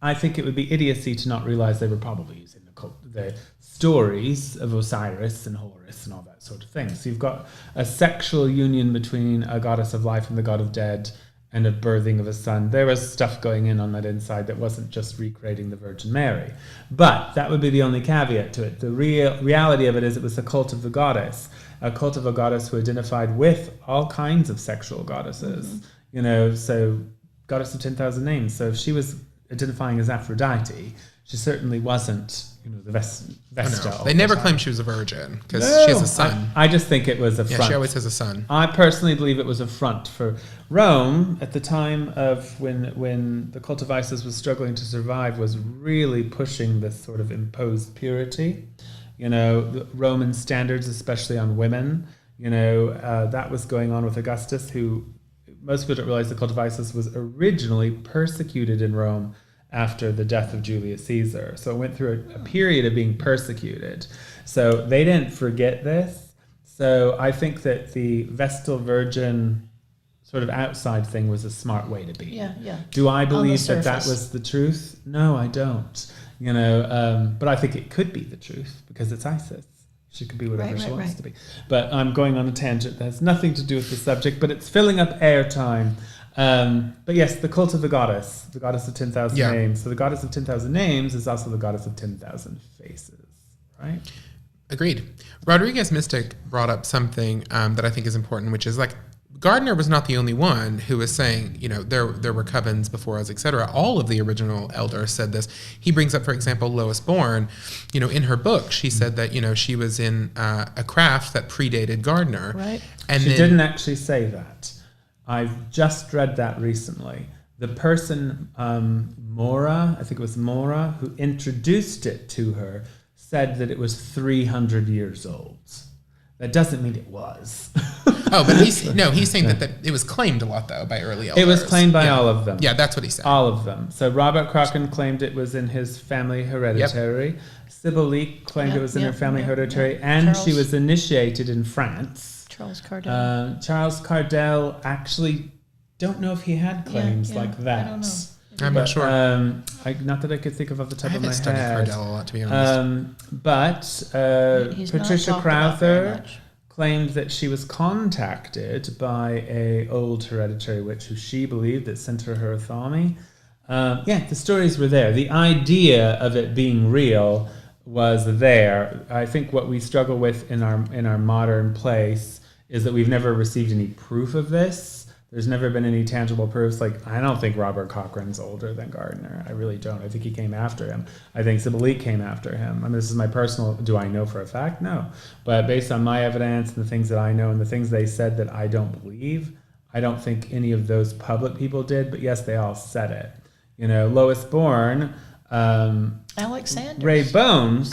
I think it would be idiocy to not realize they were probably using the stories of Osiris and Horus and all that sort of thing. So you've got a sexual union between a goddess of life and the god of dead, and a birthing of a son. There was stuff going on that inside that wasn't just recreating the Virgin Mary. But that would be the only caveat to it. The reality of it is it was the cult of the goddess, a cult of a goddess who identified with all kinds of sexual goddesses. So goddess of 10,000 names. So if she was identifying as Aphrodite, she certainly wasn't, the Vesta. No, they never claimed she was a virgin because she has a son. I just think it was a front. Yeah, she always has a son. I personally believe it was a front for Rome at the time of when the cult of Isis was struggling to survive, was really pushing this sort of imposed purity. The Roman standards, especially on women. That was going on with Augustus, who most people don't realize the cult of Isis was originally persecuted in Rome after the death of Julius Caesar. So it went through a period of being persecuted. So they didn't forget this. So I think that the Vestal Virgin sort of outside thing was a smart way to be. Yeah. Do I believe that was the truth? No, I don't. But I think it could be the truth because it's Isis. She could be whatever she wants to be. But I'm going on a tangent that has nothing to do with the subject, but it's filling up airtime. But yes, the cult of the goddess of 10,000 names. So the goddess of 10,000 names is also the goddess of 10,000 faces, right? Agreed. Rodriguez Mystic brought up something that I think is important, which is like Gardner was not the only one who was saying, there were covens before us, etc. All of the original elders said this. He brings up, for example, Lois Bourne. In her book, she said that, she was in a craft that predated Gardner. Right. And she didn't actually say that. I've just read that recently. The person, Mora, I think it was Mora, who introduced it to her, said that it was 300 years old. That doesn't mean it was. Oh, but he's saying that it was claimed a lot, though, by early elders. It was claimed by all of them. Yeah, that's what he said. All of them. So Robert Crocken claimed it was in his family hereditary. Yep. Sybil Leek claimed it was in her family hereditary. And she was initiated in France. Charles Cardell. Charles Cardell, actually, don't know if he had claims like that. I don't know. I'm not sure. Not that I could think of off the top of my head. I haven't studied Cardell a lot, to be honest. But Patricia Crowther claimed that she was contacted by a old hereditary witch who she believed that sent her Thami. The stories were there. The idea of it being real was there. I think what we struggle with in our modern place is that we've never received any proof of this. There's never been any tangible proofs. Like, I don't think Robert Cochrane's older than Gardner. I really don't. I think he came after him. I think Sybil Leek came after him. I mean, this is my personal, do I know for a fact? No. But based on my evidence and the things that I know and the things they said that I don't believe, I don't think any of those public people did. But yes, they all said it. Lois Bourne, Alexander. Ray Bone.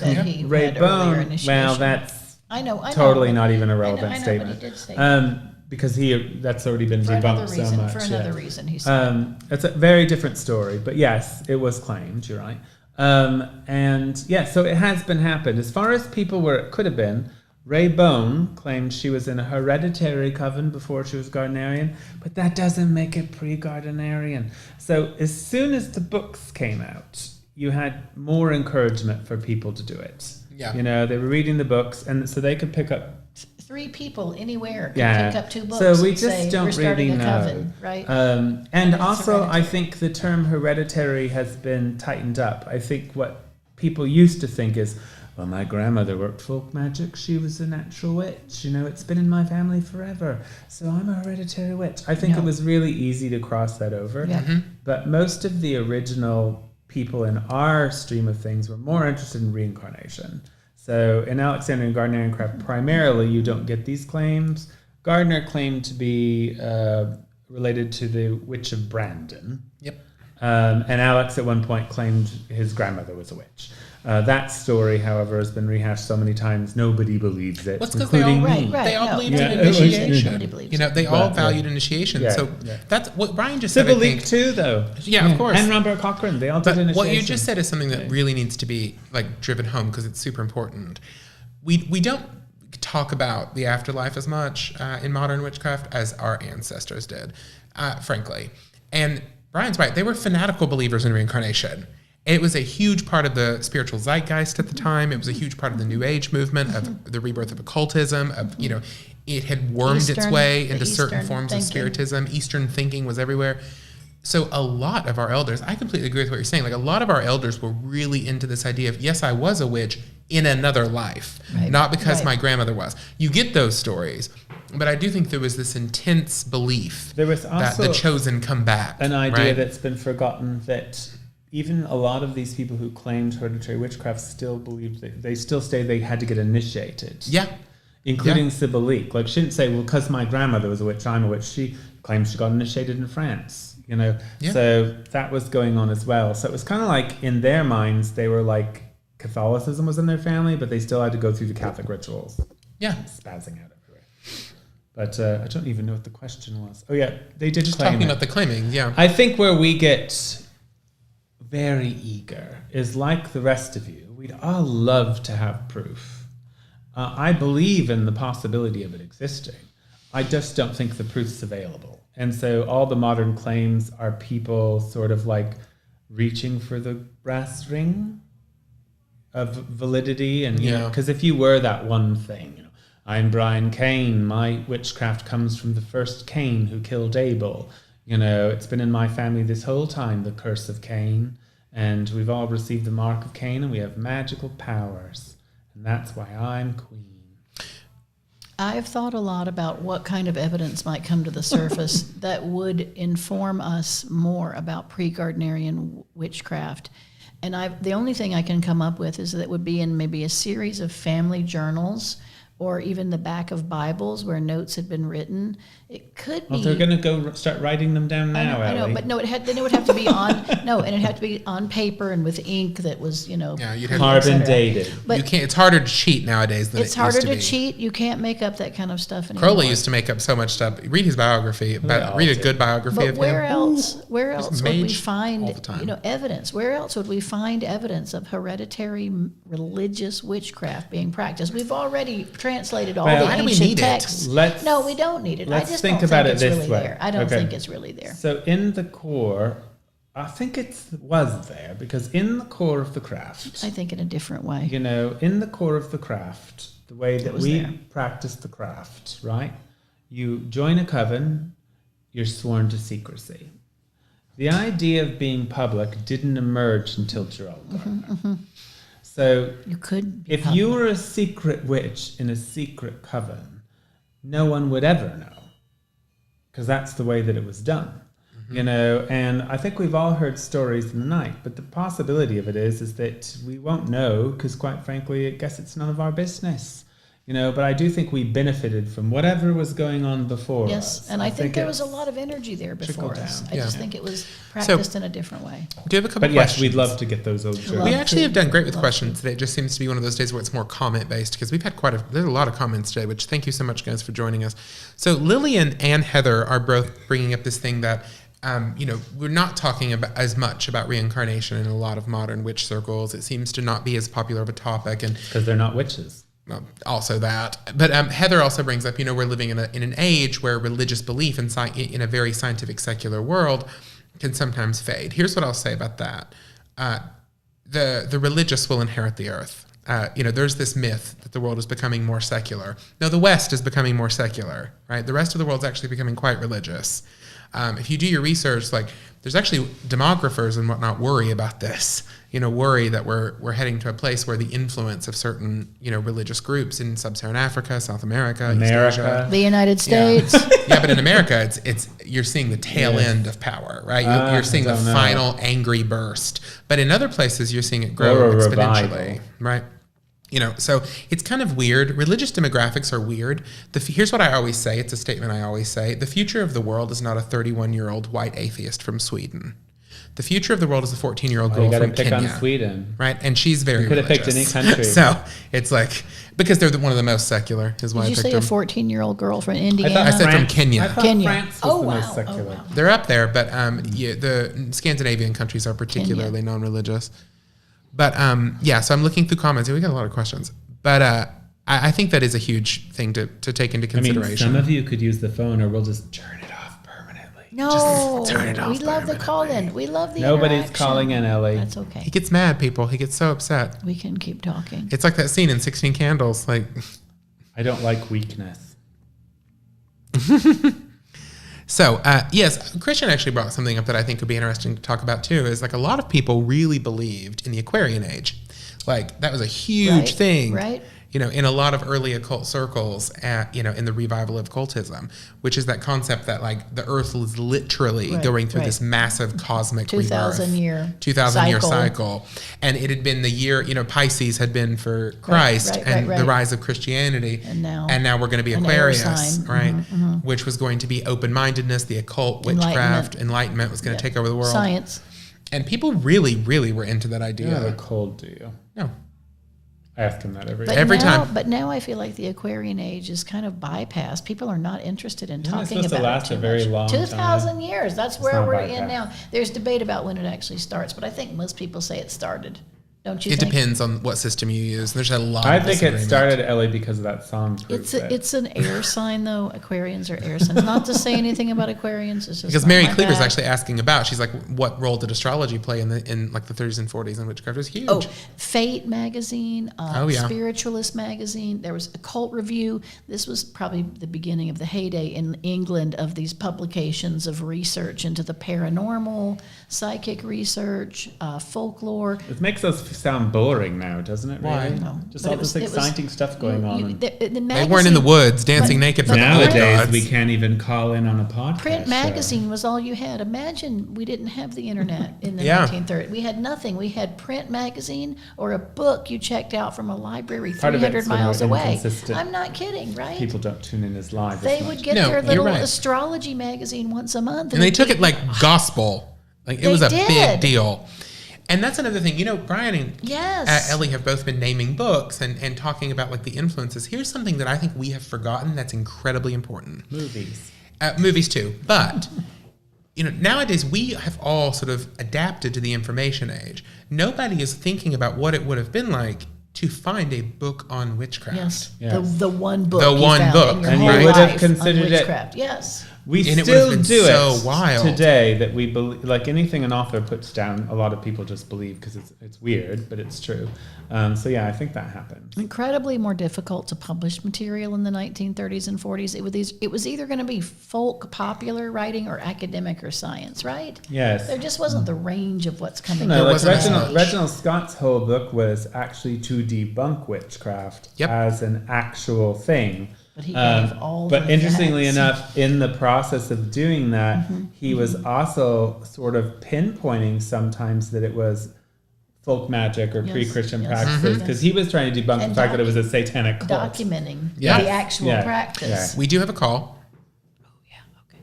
Ray Bone. Well, that's I know, totally not even a relevant I know, statement. but he did say that. Because that's already been debunked so much. For another reason, he said. It's a very different story, but yes, it was claimed. You're right. So it has been happened. As far as people where it could have been, Ray Bone claimed she was in a hereditary coven before she was Gardnerian, but that doesn't make it pre-Gardnerian. So as soon as the books came out, you had more encouragement for people to do it. Yeah. They were reading the books, and so they could pick up 3 people anywhere can pick up 2 books. So we and just say, don't we're starting really a know. coven, right? And also, I think the term hereditary has been tightened up. I think what people used to think is, well, my grandmother worked folk magic. She was a natural witch. It's been in my family forever. So I'm a hereditary witch. I think it was really easy to cross that over. Yeah. Mm-hmm. But most of the original people in our stream of things were more interested in reincarnation. So in Alexandrian Gardnerian craft, primarily you don't get these claims. Gardner claimed to be related to the Witch of Brandon. Yep. And Alex at one point claimed his grandmother was a witch. That story, however, has been rehashed so many times, nobody believes it, including me. They all believed in initiation. They all valued initiation. That's what Brian just said. Sybil Leek too, though. Yeah, of course. And Robert Cochrane, they all did initiation. What you just said is something that really needs to be driven home because it's super important. We don't talk about the afterlife as much in modern witchcraft as our ancestors did, frankly. And Brian's right. They were fanatical believers in reincarnation. It was a huge part of the spiritual zeitgeist at the time. It was a huge part of the New Age movement, of the rebirth of occultism, it had wormed its way into certain forms of spiritism. Eastern thinking was everywhere. So a lot of our elders, I completely agree with what you're saying. Like, a lot of our elders were really into this idea of, yes, I was a witch in another life, not because my grandmother was. You get those stories, but I do think there was this intense belief There was that also the chosen come back. an idea that's been forgotten, that even a lot of these people who claimed hereditary witchcraft still believed that they still say they had to get initiated. Yeah. Including Sibylle. Like, she didn't say, well, because my grandmother was a witch, I'm a witch. She claims she got initiated in France. So that was going on as well. So it was kind of like, in their minds, they were like, Catholicism was in their family, but they still had to go through the Catholic rituals. Yeah. Spazzing out everywhere. But I don't even know what the question was. Oh, yeah, they did Just claim talking it. about the claiming, yeah. I think where we get very eager is like the rest of you. We'd all love to have proof. I believe in the possibility of it existing. I just don't think the proof's available. And so all the modern claims are people sort of like reaching for the brass ring of validity. And, because if you were that one thing, I'm Brian Cain, my witchcraft comes from the first Cain who killed Abel. It's been in my family this whole time, the curse of Cain. And we've all received the mark of Cain, and we have magical powers. And that's why I'm queen. I've thought a lot about what kind of evidence might come to the surface that would inform us more about pre-Gardnerian witchcraft. And the only thing I can come up with is that it would be in maybe a series of family journals, or even the back of Bibles where notes had been written. It could be. Well, they're going to go start writing them down now, I know, Elie. but no, then it would have to be on and it'd have to be on paper and with ink that was, you'd have carbon dated. But you can't. It's harder to cheat nowadays than it's it harder used to to be. cheat. You can't make up that kind of stuff anymore. Crowley used to make up so much stuff. Read his biography. Read a good biography But of where him. else would we mage find all the time. evidence? Where else would we find evidence of hereditary religious witchcraft being practiced? We've already translated all Well, the why do we ancient need it? texts. No, we don't need it. I Let's just think don't about think it it's this really way. there. I don't Okay. think it's really there. So in the core, I think it was there, because in the core of the craft, I think in a different way. in the core of the craft, the way that was we there. practice the craft, right? You join a coven, you're sworn to secrecy. The idea of being public didn't emerge until Gerald Gardner. So You could be if you were a secret witch in a secret coven, no one would ever know, because that's the way that it was done. And I think we've all heard stories in the night, but the possibility of it is that we won't know, because quite frankly, I guess it's none of our business. But I do think we benefited from whatever was going on before us. Yes, and I think there was a lot of energy there before trickled us. down. I just think it was practiced in a different way. Do you have a couple But yes, questions? we'd love to get those old journals. We actually have done great with Love questions today. It just seems to be one of those days where it's more comment based, because we've had there's a lot of comments today, which thank you so much, guys, for joining us. So Lillian and Heather are both bringing up this thing that, we're not talking about as much about reincarnation in a lot of modern witch circles. It seems to not be as popular of a topic. And Because they're not witches. well, also that. But Heather also brings up, we're living in an age where religious belief in a very scientific, secular world can sometimes fade. Here's what I'll say about that. The religious will inherit the earth. There's this myth that the world is becoming more secular. No, the West is becoming more secular, right? The rest of the world's actually becoming quite religious. If you do your research, there's actually demographers and whatnot worry about this. Worry that we're heading to a place where the influence of certain, religious groups in sub-Saharan Africa, South America, East Asia. The United States. Yeah, but in America, it's you're seeing the tail end of power, right? You're seeing the final angry burst. But in other places, you're seeing it grow Or a exponentially, revival. right? So it's kind of weird. Religious demographics are weird. Here's what I always say. It's a statement I always say. The future of the world is not a 31-year-old white atheist from Sweden. The future of the world is a 14-year-old girl You got to from pick Kenya. on Sweden. Right? And she's very could have picked religious. any country. So it's because they're one of the most secular is why Did I you picked say a them. 14-year-old girl from Indiana? I said from Kenya. I thought Kenya. France was Oh, the wow. most secular. Oh, wow. They're up there, but the Scandinavian countries are particularly non-religious. But so I'm looking through comments, and we got a lot of questions. But I think that is a huge thing to take into consideration. some of you could use the phone, or we'll just turn it off permanently. No, Just turn it off we love the permanently. call-in. We love the Nobody's interaction. calling in, Elie. That's okay. He gets mad, people. He gets so upset. We can keep talking. It's like that scene in 16 Candles. Like, I don't like weakness. so, yes, Christian actually brought something up that I think would be interesting to talk about too. Is like a lot of people really believed in the Aquarian age. Like that was a huge Right, thing. right. You know, in a lot of early occult circles, in the revival of occultism, which is that concept that like the Earth is literally Right, going through right. this massive cosmic 2,000 rebirth. year 2,000 year cycle. cycle. And it had been the year, Pisces had been for Christ right, and right. the rise of Christianity. And now we're going to be an air Aquarius, sign. right? Which was going to be open-mindedness, the occult, witchcraft, enlightenment was going to take over the world. Science. And people really, really were into that idea. You have a cold, do you? No. I ask him that every But day. Every now, time. But now I feel like the Aquarian age is kind of bypassed. People are not interested in Isn't it talking supposed to about last it a too very much. long 2,000 years. That's where not we're bypassed. in now. There's debate about when it actually starts, but I think most people say it started. Don't you It think? depends on what system you use. There's a lot I of think it disagreement. started, Elie, because of that song. proves it. It's an air sign, though. Aquarians are air signs. Not to say anything about Aquarians. It's just Because not Mary my Cleaver's bag. actually asking about. She's like, what role did astrology play in the 30s and 40s? And witchcraft was huge. Oh, Fate magazine, yeah. Spiritualist magazine. There was Occult Review. This was probably the beginning of the heyday in England of these publications of research into the paranormal, psychic research, folklore. It makes us sound boring now, doesn't it? Why? Really? No. Just But all it was- this it was- exciting stuff going on. and They weren't in the woods dancing naked for the nowadays, gods. we can't even call in on a podcast. Print show. magazine was all you had. Imagine we didn't have the internet in the Yeah. 1930s. We had nothing. We had print magazine or a book you checked out from a library Part of it's 300 when we're miles away. inconsistent. I'm not kidding, right? People don't tune in as live. They as would much. get No, their you're little right. astrology magazine once a month. And they it'd took be- it like gospel. Like it They was a did. big deal. And that's another thing. Brian and Yes. Elie have both been naming books and talking about like the influences. Here's something that I think we have forgotten that's incredibly important. Movies. Movies too. But, nowadays we have all sort of adapted to the information age. Nobody is thinking about what it would have been like to find a book on witchcraft. Yes. Yes. The one book. The you one found book. in your And whole you would have life considered on it- witchcraft. Yes. We And it would still have been do so it wild. today that we believe, like anything an author puts down, a lot of people just believe because it's weird, but it's true. So yeah, I think that happens. Incredibly more difficult to publish material in the 1930s and 40s. It was either going to be folk popular writing or academic or science, right? Yes. There just wasn't the range of what's coming No, out. like wasn't as Reginald, much. Reginald Scott's whole book was actually to debunk witchcraft Yep. as an actual thing. But he gave all But the interestingly facts. enough, in the process of doing that, he was also sort of pinpointing sometimes that it was folk magic or Yes, pre-Christian yes, practices mhm. because he was trying to debunk And the fact that it was a satanic cult. documenting Yeah. the actual Yeah. practice. Yeah. We do have a call. Yeah, okay.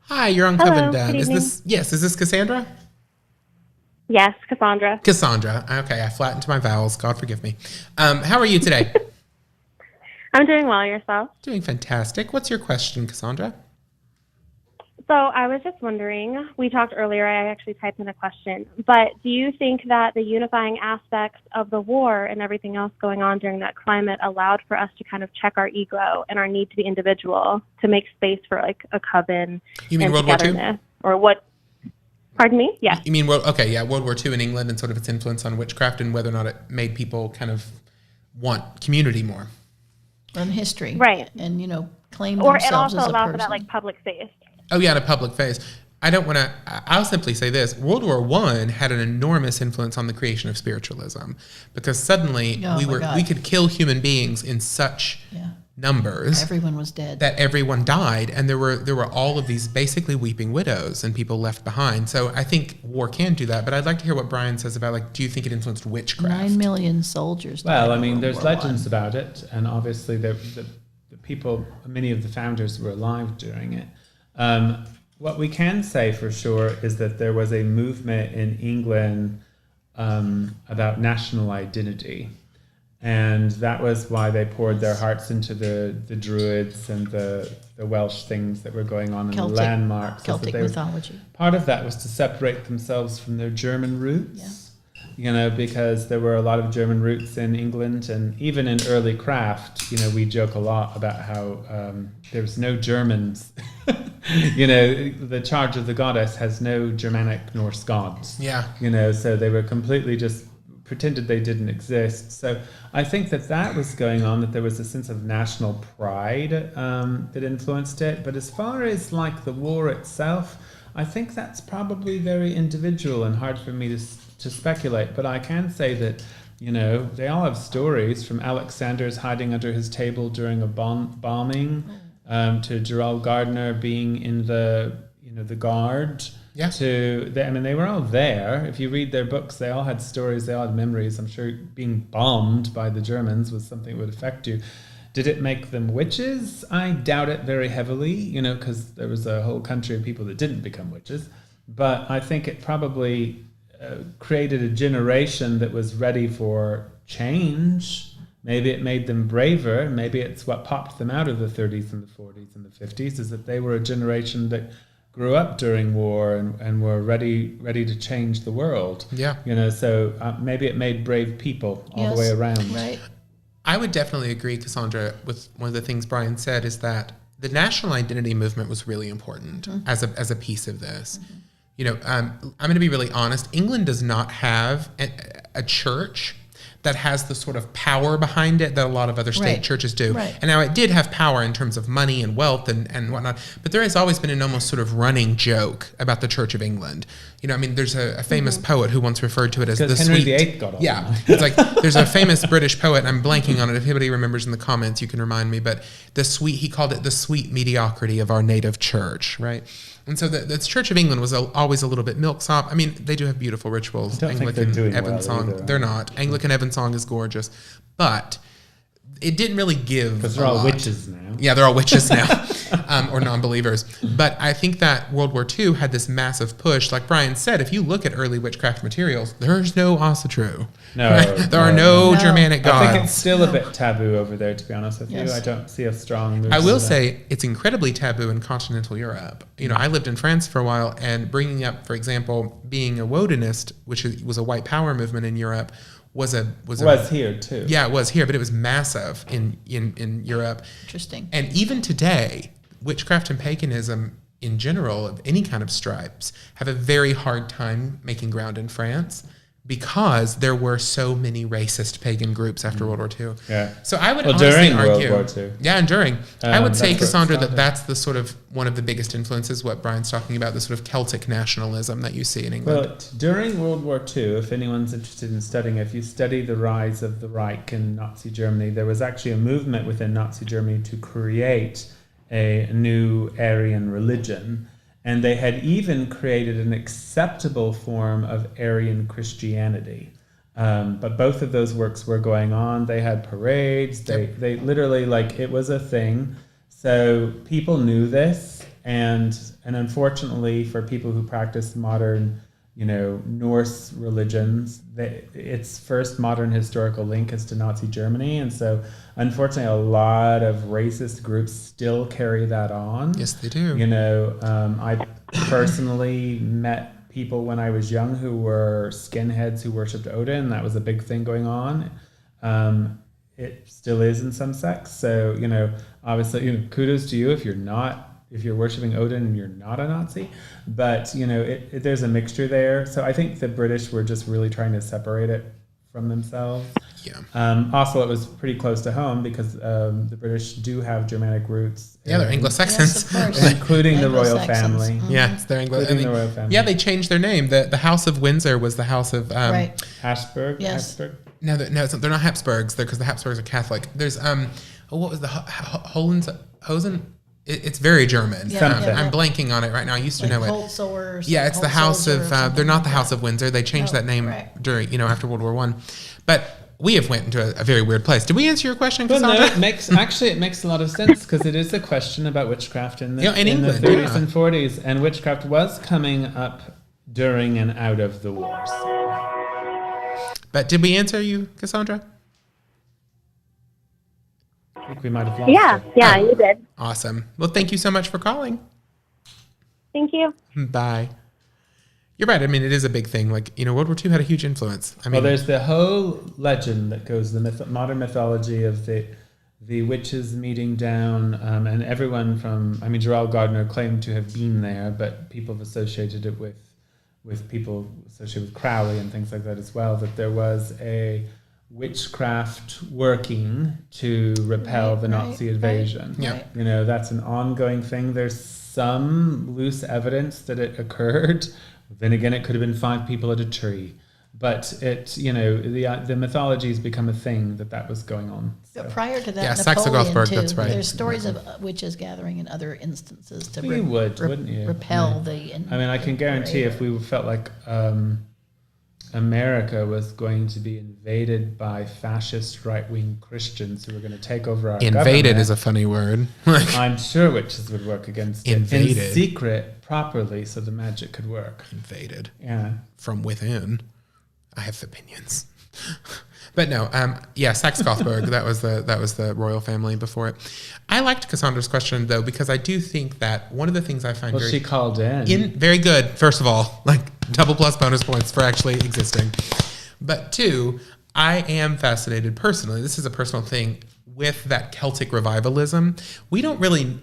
Hi, you're on Hello, Covendom. good Is this Cassandra? Yes, Cassandra. Cassandra. Okay, I flattened my vowels. God forgive me. How are you today? I'm doing well. Yourself? Doing fantastic. What's your question, Cassandra? So I was just wondering, we talked earlier, I actually typed in a question, but do you think that the unifying aspects of the war and everything else going on during that climate allowed for us to kind of check our ego and our need to be individual to make space for like a coven You mean and World War II? togetherness? Or what? Pardon me? Yes. You mean World War II in England and sort of its influence on witchcraft and whether or not it made people kind of want community more. On history. Right. And, claim Or it themselves also as a allowed person. for that like public face. Oh yeah, in a public face. I'll simply say this. World War I had an enormous influence on the creation of spiritualism because suddenly Oh, my God. we could kill human beings in such Yeah. numbers Everyone was dead. that everyone died, and there were all of these basically weeping widows and people left behind. So I think war can do that, but I'd like to hear what Brian says about do you think it influenced witchcraft? 9 million soldiers. Well, died I in mean, World there's War legends I. about it, and obviously the people, many of the founders were alive during it. What we can say for sure is that there was a movement in England about national identity. And that was why they poured their hearts into the Druids and the Welsh things that were going on in the landmarks. Celtic mythology. Part of that was to separate themselves from their German roots. because there were a lot of German roots in England, and even in early craft, we joke a lot about how there's no Germans. The charge of the goddess has no Germanic Norse gods. Yeah. So they were completely just pretended they didn't exist. So I think that was going on, that there was a sense of national pride that influenced it. But as far as like the war itself, I think that's probably very individual and hard for me to speculate. But I can say that, they all have stories, from Alexander's hiding under his table during a bombing, to Gerald Gardner being in the guard. Yeah. They were all there. If you read their books, they all had stories, they all had memories. I'm sure being bombed by the Germans was something that would affect you. Did it make them witches? I doubt it very heavily, because there was a whole country of people that didn't become witches. But I think it probably created a generation that was ready for change. Maybe it made them braver. Maybe it's what popped them out of the 30s and the 40s and the 50s, is that they were a generation that grew up during war and were ready to change the world. Yeah. So maybe it made brave people all the way around. Right. I would definitely agree, Cassandra, with one of the things Brian said, is that the national identity movement was really important as a piece of this. I'm going to be really honest. England does not have a church that has the sort of power behind it that a lot of other state churches do. Right. And now it did have power in terms of money and wealth and whatnot, but there has always been an almost sort of running joke about the Church of England. There's a famous poet who once referred to it as the Henry sweet... VIII got all it's like, there's a famous British poet, and I'm blanking on it. If anybody remembers in the comments, you can remind me, but he called it the sweet mediocrity of our native church, right? And so the Church of England was always a little bit milksop. I mean, they do have beautiful rituals. I don't think they're doing Evensong, well either. they're not. Anglican Evensong is gorgeous, but it didn't really give. Because they're all witches now. Yeah, they're all witches now, or non-believers. But I think that World War II had this massive push. Like Brian said, if you look at early witchcraft materials, there's no Asatru. No, right? There are no Germanic gods. I think it's still a bit taboo over there, to be honest with you. I don't see a strong movement. I will say it's incredibly taboo in continental Europe. I lived in France for a while, and bringing up, for example, being a Wodenist, which was a white power movement in Europe, was here too. Yeah, it was here, but it was massive in Europe. Interesting. And even today, witchcraft and paganism in general, of any kind of stripes, have a very hard time making ground in France, because there were so many racist pagan groups after World War II. Yeah. So I would honestly during argue... World War II. Yeah, and during. I would say, that's where it Cassandra, started. that's the sort of one of the biggest influences, what Brian's talking about, the sort of Celtic nationalism that you see in England. Well, during World War II, if anyone's interested in studying, if you study the rise of the Reich in Nazi Germany, there was actually a movement within Nazi Germany to create a new Aryan religion. And they had even created an acceptable form of Aryan Christianity. But both of those works were going on. They had parades. They literally, it was a thing. So people knew this. And unfortunately, for people who practice modern, Norse religions, its first modern historical link is to Nazi Germany. And so, unfortunately, a lot of racist groups still carry that on. Yes, they do. I personally met people when I was young who were skinheads who worshipped Odin. That was a big thing going on. It still is in some sects. So, obviously, kudos to you if you're worshiping Odin and you're not a Nazi. But, there's a mixture there. So I think the British were just really trying to separate it from themselves. Yeah. Also, it was pretty close to home because the British do have Germanic roots. Yeah, they're Anglo-Saxons. Yes, of course. Including the royal Anglo-Saxons. family. Yeah, they're Including the royal family. Yeah, they changed their name. The House of Windsor was the House of... Right. Habsburg? Yes. Habsburg? No, they're not Habsburgs. Because the Habsburgs are Catholic. There's... what was the... Hosen? It's very German. Yeah, I'm blanking on it right now. I used to know it. Holzhauer, Yeah, it's the House of... they're not the House of... of Windsor. They changed that name right. during, after World War I. But we have went into a very weird place. Did we answer your question, Well, Cassandra? no, it makes a lot of sense because it is a question about witchcraft in the England, 30s and 40s, and witchcraft was coming up during and out of the wars. But did we answer you, Cassandra? I think we might have lost Yeah, her. yeah, you did. Awesome. Well, thank you so much for calling. Thank you. Bye. You're right. I mean, it is a big thing. Like, World War II had a huge influence. I mean, Well, there's the whole legend that goes, the modern mythology of the witches meeting down, and everyone from, Gerald Gardner claimed to have been there, but people have associated it with people associated with Crowley and things like that as well, that there was a witchcraft working to repel the Nazi invasion. Yeah. That's an ongoing thing. There's some loose evidence that it occurred. Then again, it could have been 5 people at a tree. But the mythology has become a thing that was going on. So. But prior to that, Yeah, Napoleon Saxe-Gothenburg, too. that's right. There's stories of witches gathering in other instances to wouldn't you? repel the. I can guarantee if we felt like America was going to be invaded by fascist right-wing Christians who were going to take over our invaded government, is a funny word. I'm sure witches would work against Invaded. it in secret, properly, so the magic could work. Invaded. Yeah. From within. I have opinions. But no, Saxe-Gothenburg, that was the royal family before it. I liked Cassandra's question though, because I do think that one of the things I find Well, she called in. Very good, first of all, like double plus bonus points for actually existing. But 2, I am fascinated personally, this is a personal thing, with that Celtic revivalism. We don't really,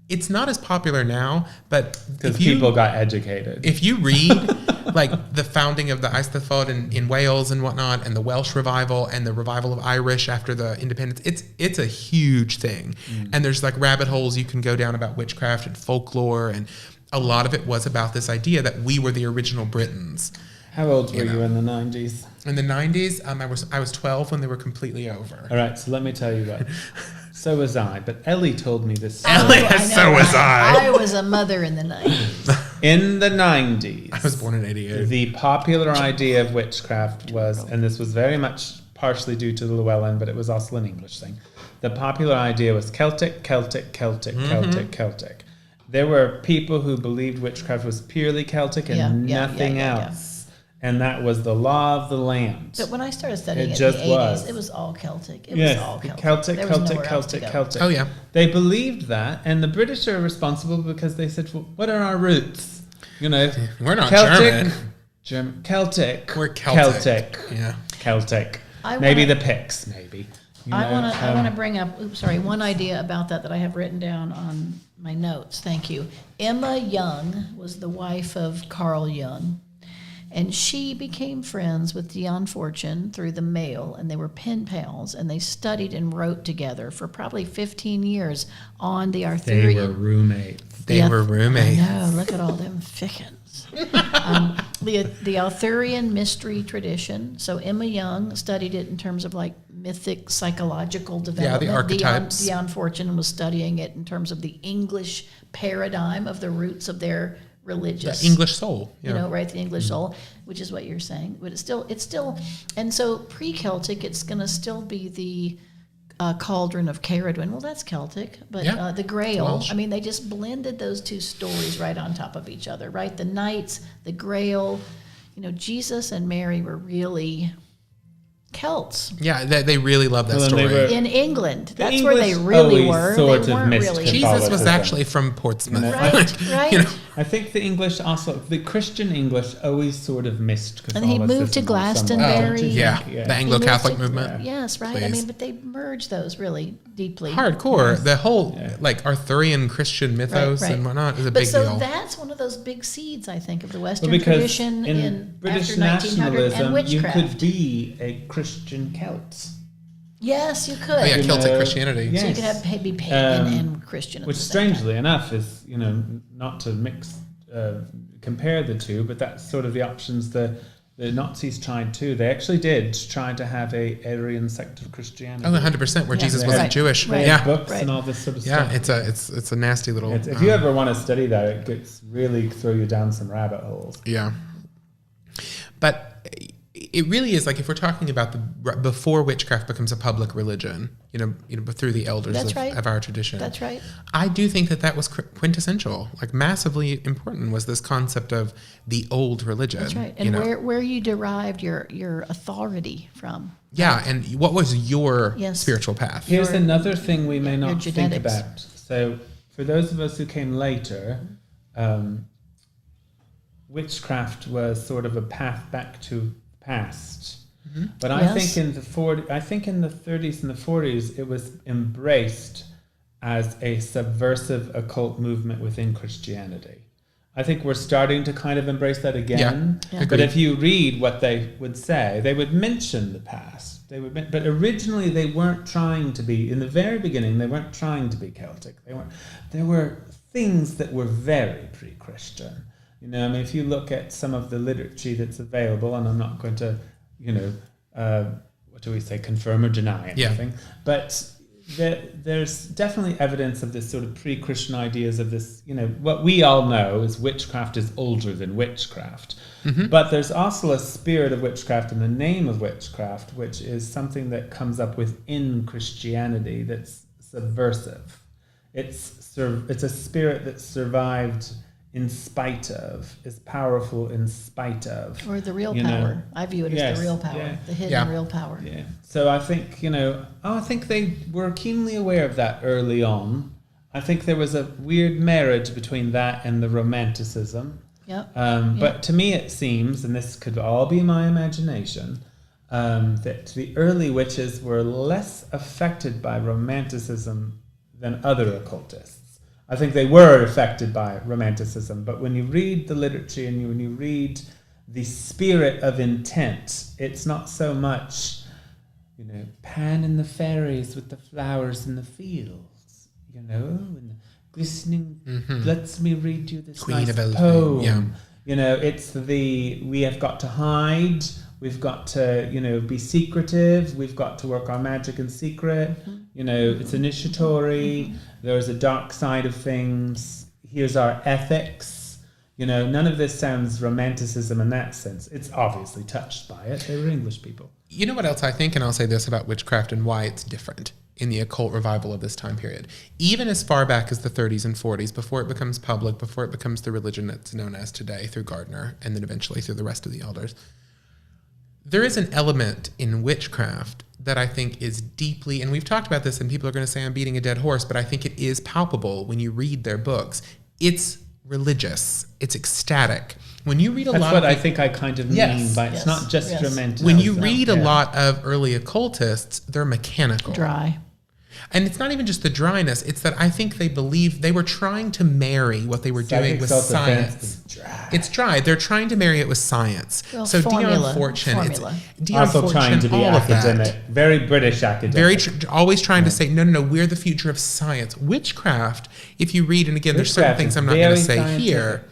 it's not as popular now, but because people got educated. If you read like the founding of the Eisteddfod in Wales and whatnot, and the Welsh revival and the revival of Irish after the independence, it's a huge thing. And there's like rabbit holes you can go down about witchcraft and folklore, and a lot of it was about this idea that we were the original Britons. How old were you in the 90s? In the 90s, I was 12 when they were completely over. All right, so let me tell you what. So was I, but Elie told me this story. So was I. I was a mother in the 90s. In the 90s. I was born in 88. The popular idea of witchcraft was, and this was very much partially due to the Llewellyn, but it was also an English thing. The popular idea was Celtic, Celtic, Celtic, Celtic, Celtic. There were people who believed witchcraft was purely Celtic and nothing else. And that was the law of the land. But when I started studying It in just the 80s, was. it was all Celtic. It Yes, was all Celtic. Celtic, There was Celtic, nowhere else to Celtic, go. Celtic. Oh, yeah. They believed that, and the British are responsible because they said, well, what are our roots? We're not Celtic, German. Celtic. We're Celtic. Yeah. Celtic. I Maybe wanna- the Picts, maybe. I want to bring up, one idea about that I have written down on my notes. Thank you. Emma Young was the wife of Carl Jung, and she became friends with Dion Fortune through the mail, and they were pen pals, and they studied and wrote together for probably 15 years on the Arthurian. They were roommates. They were roommates. I know, look at all them fickens. The Arthurian mystery tradition. So Emma Young studied it in terms of like mythic psychological development. Yeah, the archetypes. Dion Fortune was studying it in terms of the English paradigm of the roots of their religious. The English soul. You know, right? The English soul, which is what you're saying. But it's still, and so pre-Celtic, it's going to still be the cauldron of Caradwyn. Well, that's Celtic, but the Grail. Welsh. I mean, they just blended those two stories right on top of each other, right? The knights, the Grail. Jesus and Mary were really Celts. Yeah, they really love that Well, and they story. were- In England, The that's where they English really always were. sort They of weren't missed really. Catholic. Jesus was Catholicism. actually from Portsmouth. Right. I think the English also, the Christian English always sort of missed And he Catholicism. moved to in some Glastonbury. way. Yeah, the Anglo-Catholic He moved to- movement. Yes, right. I Please. mean, but they merged those really deeply. Hardcore. The whole like Arthurian Christian mythos Right. and whatnot is a But big so deal. that's one of those big seeds, I think, of the Western Well, because tradition in British after 1900 and nationalism, you witchcraft. could be a Christian Celt. Yes, you could. Oh yeah, You Celtic know, Christianity. yeah. So you could be pagan Um, and Christian. At Which, the same time. strangely enough, is not to compare the two, but that's sort of the options the Nazis tried too. They actually did try to have a Aryan sect of Christianity. Oh, 100%. Where Yeah. Jesus They wasn't had- Jewish. Right. Yeah, Books Right. and all this sort of yeah. stuff. It's a nasty little. If you ever want to study that, it gets really throw you down some rabbit holes. Yeah. But it really is like if we're talking about before witchcraft becomes a public religion, through the elders That's right. of our tradition. That's right. I do think that was quintessential, like massively important was this concept of the old religion. That's right. And where you derived your authority from. Yeah, and what was your Yes. spiritual path? Here's Your- another thing we may your not think genetics. about. So, for those of us who came later, witchcraft was sort of a path back to past. But Yes. I think in the 30s and the 40s, it was embraced as a subversive occult movement within Christianity. I think we're starting to kind of embrace that again. Yeah. But Agreed. if you read what they would say, they would mention the past. But originally they weren't trying to be. In the very beginning, they weren't trying to be Celtic. There were things that were very pre-Christian. You know, I mean, if you look at some of the literature that's available, and I'm not going to, what do we say, confirm or deny anything, but there's definitely evidence of this sort of pre-Christian ideas of this, what we all know is witchcraft is older than witchcraft. But there's also a spirit of witchcraft in the name of witchcraft, which is something that comes up within Christianity that's subversive. It's a spirit that survived in spite of, is powerful in spite of. Or the real you know. power. I view it as Yes, the real power, yeah. the hidden Yeah. real power. Yeah. So I think, I think they were keenly aware of that early on. I think there was a weird marriage between that and the Romanticism. Yep. But to me it seems, and this could all be my imagination, that the early witches were less affected by Romanticism than other occultists. I think they were affected by Romanticism, but when you read the literature and when you read the spirit of intent, it's not so much, Pan and the fairies with the flowers in the fields, and glistening, lets me read you this Queen nice of Elfin, poem. yeah. It's we have got to hide, we've got to, be secretive, we've got to work our magic in secret, it's initiatory, there's a dark side of things, here's our ethics, none of this sounds romanticism in that sense. It's obviously touched by it. They were English people. You know what else I think, and I'll say this about witchcraft and why it's different in the occult revival of this time period. Even as far back as the 30s and 40s, before it becomes public, before it becomes the religion that's known as today through Gardner, and then eventually through the rest of the elders, there is an element in witchcraft that I think is deeply, and we've talked about this, and people are going to say I'm beating a dead horse, but I think it is palpable when you read their books. It's religious. It's ecstatic. When you read a That's lot what of I think I kind of mean by it's not just romantic. when you read a lot of early occultists, they're mechanical. Dry. And it's not even just the dryness, it's that I think they believe they were trying to marry what they were doing with science. It's dry. They're trying to marry it with science. Well, so formula. Dion Fortune, Formula. Dion Also Fortune, trying to be all of academic, that. very British academic. Always trying to say, no, we're the future of science. Witchcraft, if you read, and again, there's certain Witchcraft things is I'm not going to very say scientific. here,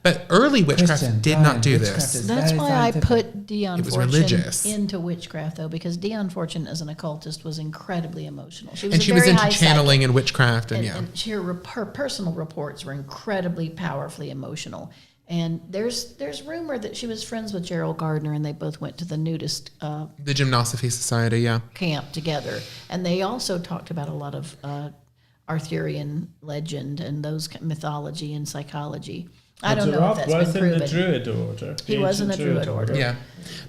but early witchcraft Christian, did Brian, not do witchcraft this. is That's very why scientific. I put Dion It was Fortune religious. into witchcraft, though, because Dion Fortune, as an occultist, was incredibly emotional. She was And a she was very into high channeling psychic. and witchcraft, and Her personal reports were incredibly powerfully emotional. And there's rumor that she was friends with Gerald Gardner, and they both went to the nudist the Gymnosophy Society, yeah. camp together. And they also talked about a lot of Arthurian legend and those mythology and psychology. I don't know if that's been proven. the Druid order. He was in the Druid order. Yeah.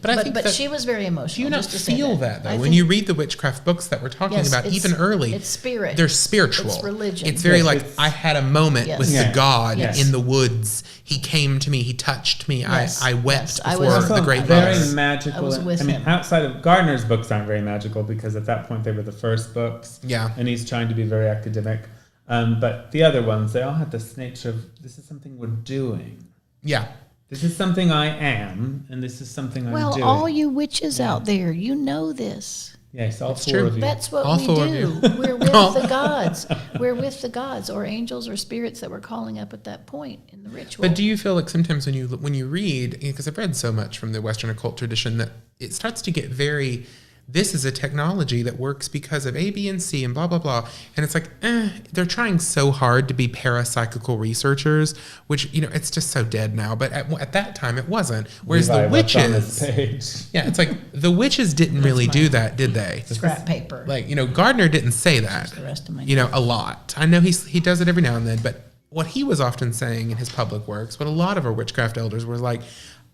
But I think But that, she was very emotional. do you not just to say feel that, though? I When think- you read the witchcraft books that we're talking Yes, about, it's- even early, it's spirit. they're spiritual. It's religion. It's very Yes, like, it's- I had a moment Yes. with Yeah. the God Yes. in the woods. He came to me. He touched me. Yes. I wept Yes. I before was the great very mother. magical. I was with him. outside of Gardner's books aren't very magical because at that point they were the first books. Yeah. And he's trying to be very academic. But the other ones, they all had this nature of, this is something we're doing. Yeah. This is something I am, and this is something I'm Well, doing. all you witches out there, you know this. Yes, all That's four true. of you. That's what All we four of do. you. We're with the gods. We're with the gods, or angels, or spirits that we're calling up at that point in the ritual. But do you feel like sometimes when you read, because I've read so much from the Western occult tradition, that it starts to get very, this is a technology that works because of A, B, and C, and blah, blah, blah. And it's like, they're trying so hard to be parapsychical researchers, which, it's just so dead now. But at that time, it wasn't. Whereas Levi, the what's on this witches, page? yeah, it's like the witches didn't really do that, did they? Scrap paper. Like, Gardner didn't say that, the rest of my a lot. I know he does it every now and then, but what he was often saying in his public works, what a lot of our witchcraft elders were like,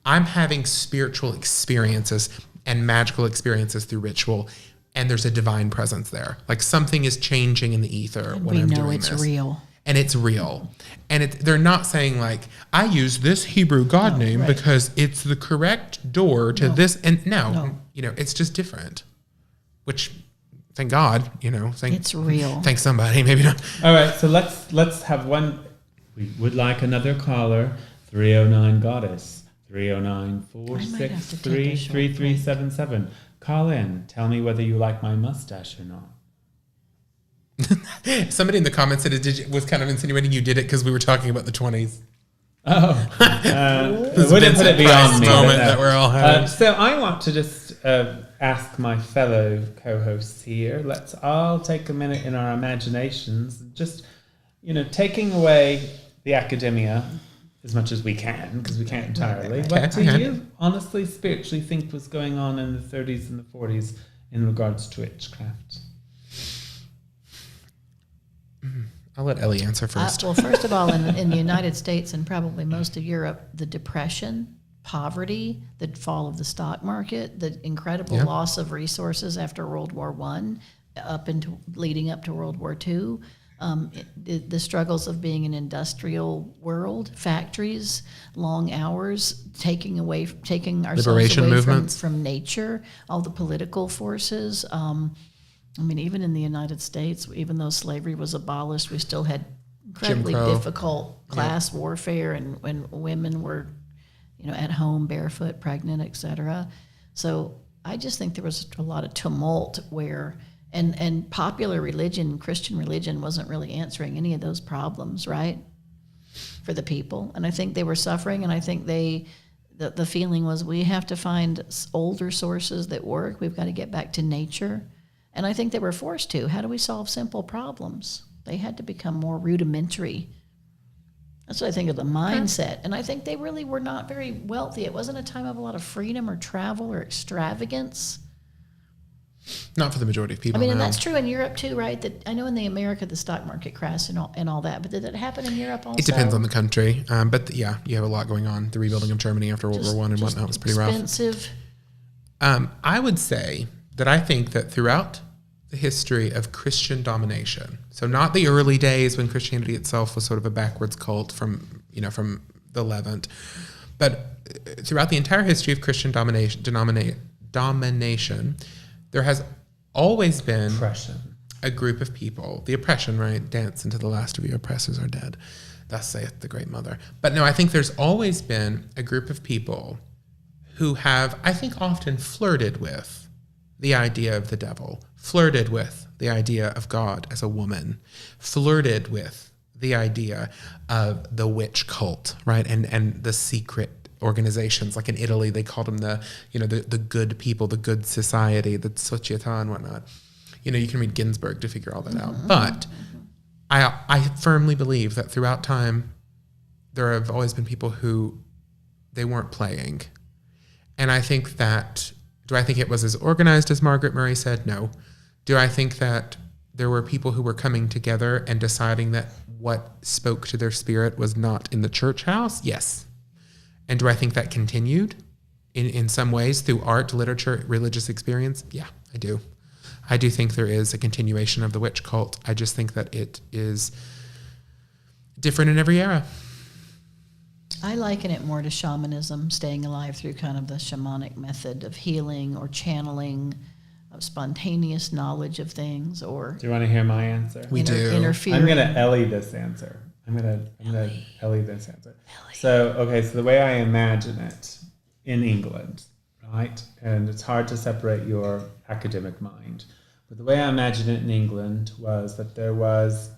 I'm having spiritual experiences and magical experiences through ritual, and there's a divine presence there. Like something is changing in the ether when we I'm know doing it's this. real. and it's real. And they're not saying like, I use this Hebrew God name right. because it's the correct door to this. And no, it's just different, which thank God, It's real. Thank somebody, maybe not. All right, so let's have one. We would like another caller. 309 Goddess. 309-463-3377. Call in. Tell me whether you like my mustache or not. Somebody in the comments said was kind of insinuating you did it because we were talking about the 20s. Oh, This wouldn't put it beyond me. moment but no. that we're all having. So I want to just ask my fellow co-hosts here. Let's all take a minute in our imaginations, just taking away the academia as much as we can, because we can't entirely. What do you honestly, spiritually think was going on in the 30s and the 40s in regards to witchcraft? I'll let Elie answer first. Well, first of all, in the United States and probably most of Europe, the Depression, poverty, the fall of the stock market, the incredible loss of resources after World War I, leading up to World War II, the struggles of being an industrial world, factories, long hours, taking ourselves Liberation away movements. from nature, all the political forces. Even in the United States, even though slavery was abolished, we still had incredibly difficult class warfare, and when women were, at home, barefoot, pregnant, etc. So I just think there was a lot of tumult where, and popular religion, Christian religion, wasn't really answering any of those problems, right, for the people. And I think they were suffering, and I think the feeling was we have to find older sources that work. We've got to get back to nature. And I think they were forced to. How do we solve simple problems? They had to become more rudimentary. That's what I think of the mindset. And I think they really were not very wealthy. It wasn't a time of a lot of freedom or travel or extravagance. Not for the majority of people. And that's true in Europe too, right? That I know in America the stock market crashed and all that, but did that happen in Europe also? It depends on the country. But you have a lot going on. The rebuilding of Germany after World War I and whatnot was pretty expensive. rough. I would say that I think that throughout the history of Christian domination, so not the early days when Christianity itself was sort of a backwards cult from the Levant, but throughout the entire history of Christian domination, there has always been a group of people, the oppression, right? Dance into the last of your oppressors are dead. Thus saith the great mother. But no, I think there's always been a group of people who have, I think, often flirted with the idea of the devil, flirted with the idea of God as a woman, flirted with the idea of the witch cult, right? And the secret organizations, like in Italy, they called them the good people, the good society, the società and whatnot. You can read Ginsburg to figure all that out. But I firmly believe that throughout time, there have always been people who they weren't playing. And I think that, do I think it was as organized as Margaret Murray said? No. Do I think that there were people who were coming together and deciding that what spoke to their spirit was not in the church house? Yes. And do I think that continued in some ways through art, literature, religious experience? Yeah, I do. I do think there is a continuation of the witch cult. I just think that it is different in every era. I liken it more to shamanism, staying alive through kind of the shamanic method of healing or channeling, of spontaneous knowledge of things. Or do you want to hear my answer? We do. Interfering. I'm going to Elie this answer. I'm going to Elie this answer. So the way I imagine it in England, right? And it's hard to separate your academic mind. But the way I imagine it in England was that there was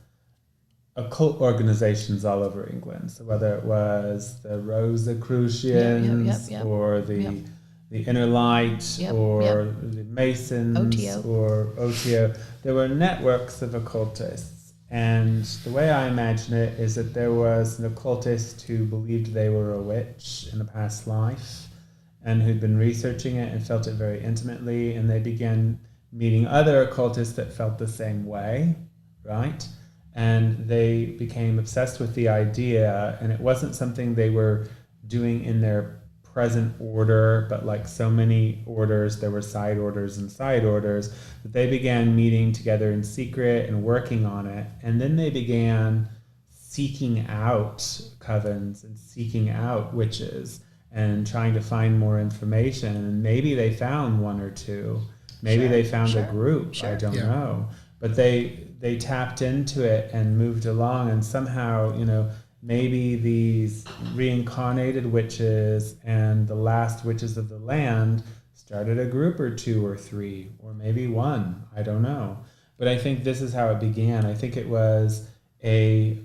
occult organizations all over England. So whether it was the Rosicrucians or the Inner Light or the Masons or OTO, there were networks of occultists. And the way I imagine it is that there was an occultist who believed they were a witch in a past life and who'd been researching it and felt it very intimately. And they began meeting other occultists that felt the same way, right? And they became obsessed with the idea, and it wasn't something they were doing in their present order, but like so many orders, there were side orders and side orders, that they began meeting together in secret and working on it. And then they began seeking out covens and seeking out witches and trying to find more information. And maybe they found one or two. Maybe they found a group. I don't know. But they tapped into it and moved along, and somehow, you know, maybe these reincarnated witches and the last witches of the land started a group or two or three, or maybe one. I don't know. But I think this is how it began. I think it was a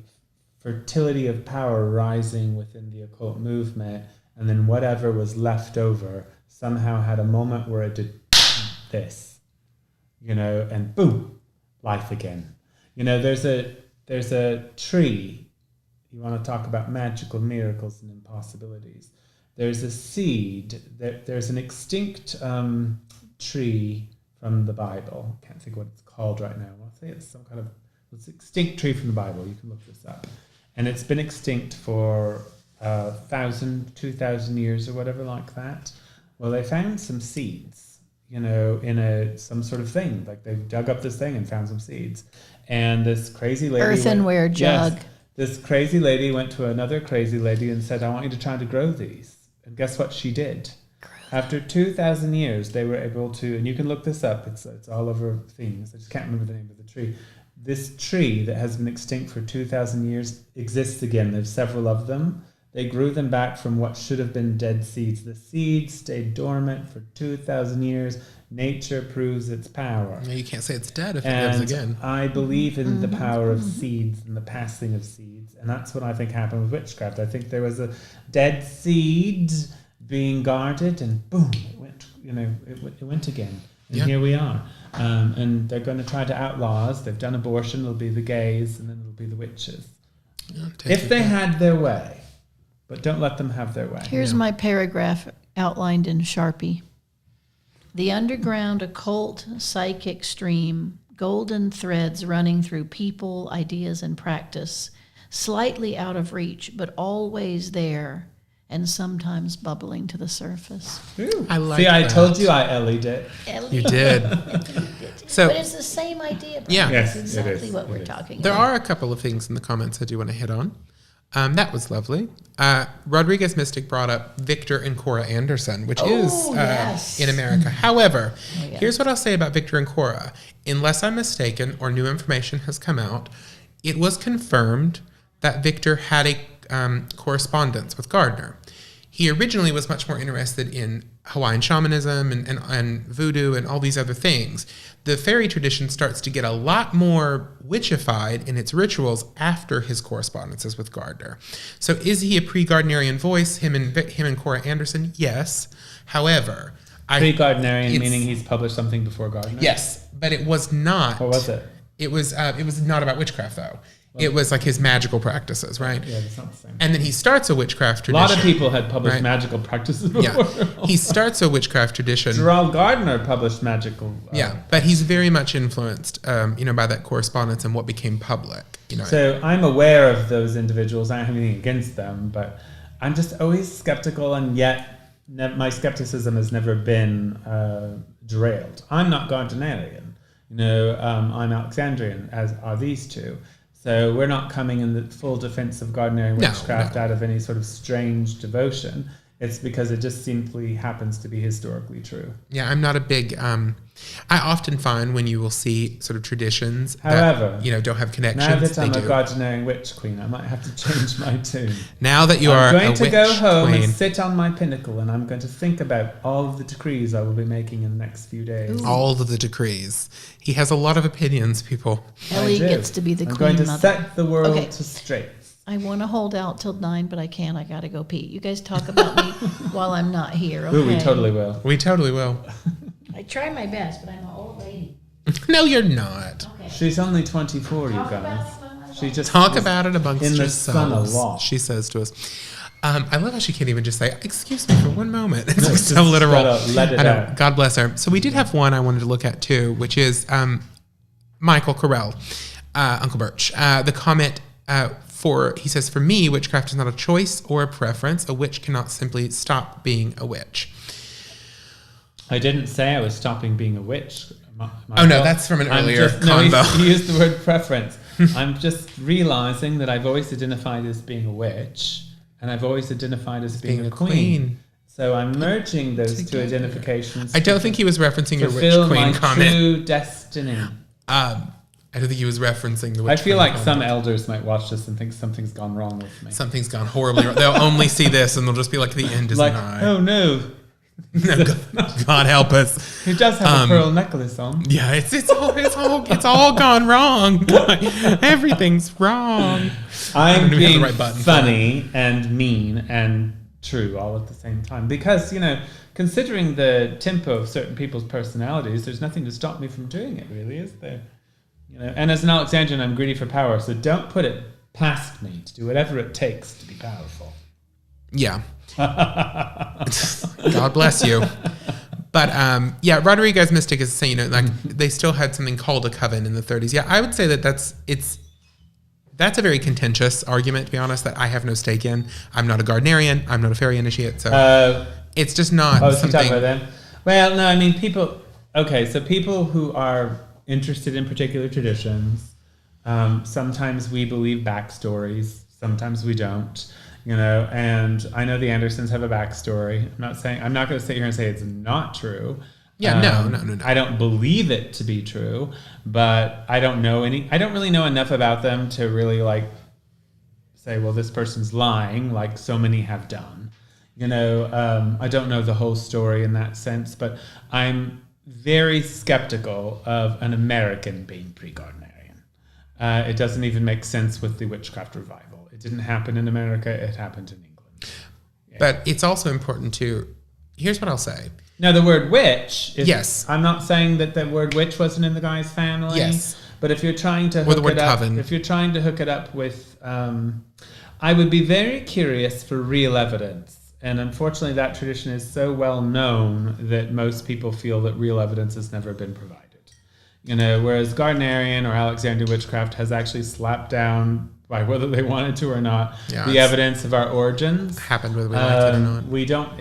fertility of power rising within the occult movement, and then whatever was left over somehow had a moment where it did this, you know, and boom, life again. You know, there's a tree. You want to talk about magical miracles and impossibilities. There's a seed. There's an extinct tree from the Bible. I can't think what it's called right now. I'll say it's some kind of extinct tree from the Bible. You can look this up. And it's been extinct for 1,000, 2,000 years or whatever like that. Well, they found some seeds, you know, in some sort of thing. Like they dug up this thing and found some seeds. And this crazy lady... Earthenware jug. Yes, this crazy lady went to another crazy lady and said, I want you to try to grow these. And guess what she did? After 2,000 years, they were able to, and you can look this up, it's all over things. I just can't remember the name of the tree. This tree that has been extinct for 2,000 years exists again. There's several of them. They grew them back from what should have been dead seeds. The seeds stayed dormant for 2,000 years. Nature proves its power. You can't say it's dead if it lives again. I believe in the power of seeds and the passing of seeds. And that's what I think happened with witchcraft. I think there was a dead seed being guarded, and boom, it went. You know, it went again, and here we are. And they're going to try to outlaw us. They've done abortion. It'll be the gays, and then it'll be the witches, if they had their way. But don't let them have their way. Here's my paragraph outlined in Sharpie. The underground occult psychic stream, golden threads running through people, ideas, and practice, slightly out of reach, but always there, and sometimes bubbling to the surface. Ooh. I like See, I that. told you I Elied it. You did. So, but it's the same idea. Brian. Yeah. Yes, It's it exactly is. what It we're is. talking there about. are a couple of things in the comments I do want to hit on. That was lovely. Rodriguez Mystic brought up Victor and Cora Anderson, which is yes. in America. However, yes. here's what I'll say about Victor and Cora. Unless I'm mistaken or new information has come out, it was confirmed that Victor had a correspondence with Gardner. He originally was much more interested in Hawaiian shamanism and voodoo and all these other things. The fairy tradition starts to get a lot more witchified in its rituals after his correspondences with Gardner. So is he a pre-Gardnerian voice, him and Cora Anderson? Yes. However... Pre-Gardnerian, meaning he's published something before Gardner? Yes, but it was not... What was it? It was not about witchcraft, though. It was like his magical practices, right? Yeah, that's not the same. And then he starts a witchcraft A tradition. lot of people had published right? magical practices before. Yeah. He starts a witchcraft tradition. Gerald Gardner published magical... Yeah, but he's very much influenced, by that correspondence and what became public. So I'm aware of those individuals. I don't have anything against them, but I'm just always skeptical, and yet my skepticism has never been derailed. I'm not Gardnerian. I'm Alexandrian, as are these two. So we're not coming in the full defense of Gardnerian witchcraft out of any sort of strange devotion. It's because it just simply happens to be historically true. Yeah, I'm not a big... I often find when you will see sort of traditions However, that, don't have connections. Now that I'm they a do. Gardnerian witch queen, I might have to change my tune. Now that you are I'm going a to witch go home queen, and sit on my pinnacle, and I'm going to think about all of the decrees I will be making in the next few days. all of the decrees. He has a lot of opinions, people. Elie I do. gets to be the I'm queen going to mother. set the world Okay. to straight. I want to hold out till 9, but I can't. I got to go pee. You guys talk about me while I'm not here, okay? Ooh, we totally will. We totally will. I try my best, but I'm an old lady. No, you're not. Okay. She's only 24, you guys. She just Talk was about it amongst in the yourselves, sun a lot. she says to us. I love how she can't even just say, excuse me for one moment. It's No, like just so literal. gotta let it I know. out. God bless her. So we did have one I wanted to look at too, which is Michael Carell, Uncle Birch. The comment he says, for me, witchcraft is not a choice or a preference. A witch cannot simply stop being a witch. I didn't say I was stopping being a witch. Oh, no, that's from an earlier convo. He used the word preference. I'm just realizing that I've always identified as being a witch, and I've always identified as being a queen. So I'm merging those two identifications. I don't think he was referencing your witch fulfill queen my comment. true destiny. I don't think he was referencing the witch I feel queen like comment. some elders might watch this and think something's gone wrong with me. Something's gone horribly wrong. They'll only see this and they'll just be like, the end is Like, nigh. oh no, No, God help us. he does have a pearl necklace on. Yeah, it's all gone wrong. Everything's wrong. I'm don't even have the being right button for funny and mean and true all at the same time because, considering the tempo of certain people's personalities, there's nothing to stop me from doing it, really, is there? And as an Alexandrian, I'm greedy for power, so don't put it past me to do whatever it takes to be powerful. Yeah. God bless you. But Rodriguez Mystic is saying, they still had something called a coven in the 30s. Yeah, I would say that's a very contentious argument, to be honest, that I have no stake in. I'm not a Gardnerian. I'm not a fairy initiate. So it's just not something. Talking about them? Well, no, I mean, people who are interested in particular traditions, sometimes we believe backstories, sometimes we don't. And I know the Andersons have a backstory. I'm not going to sit here and say it's not true. Yeah, no. I don't believe it to be true, but I don't really know enough about them to really say, well, this person's lying, like so many have done. I don't know the whole story in that sense, but I'm very skeptical of an American being pre-Gardnerian. It doesn't even make sense with the Witchcraft revival. It didn't happen in America. It happened in England. Yeah. But it's also important here's what I'll say. Now, the word witch is... Yes. I'm not saying that the word witch wasn't in the guy's family. Yes. But if you're trying to Or the word coven. If you're trying to hook it up with... I would be very curious for real evidence. And unfortunately, that tradition is so well known that most people feel that real evidence has never been provided. Whereas Gardnerian or Alexandrian witchcraft has actually slapped down, by whether they wanted to or not, the evidence of our origins. Happened whether we liked it or not.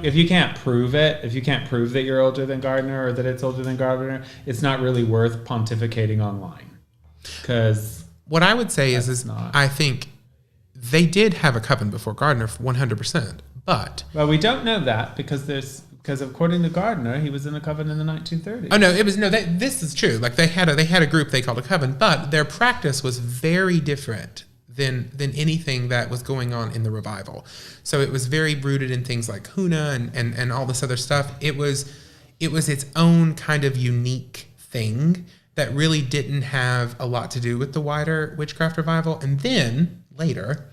If you can't prove it, if you can't prove that you're older than Gardner or that it's older than Gardner, it's not really worth pontificating online. Because what I would say is I think they did have a coven before Gardner 100%, but we don't know that because according to Gardner, he was in a coven in the 1930s. Oh no, this is true. Like they had a group they called a coven, but their practice was very different than anything that was going on in the revival. So it was very rooted in things like Huna and all this other stuff. It was its own kind of unique thing that really didn't have a lot to do with the wider witchcraft revival. And then later,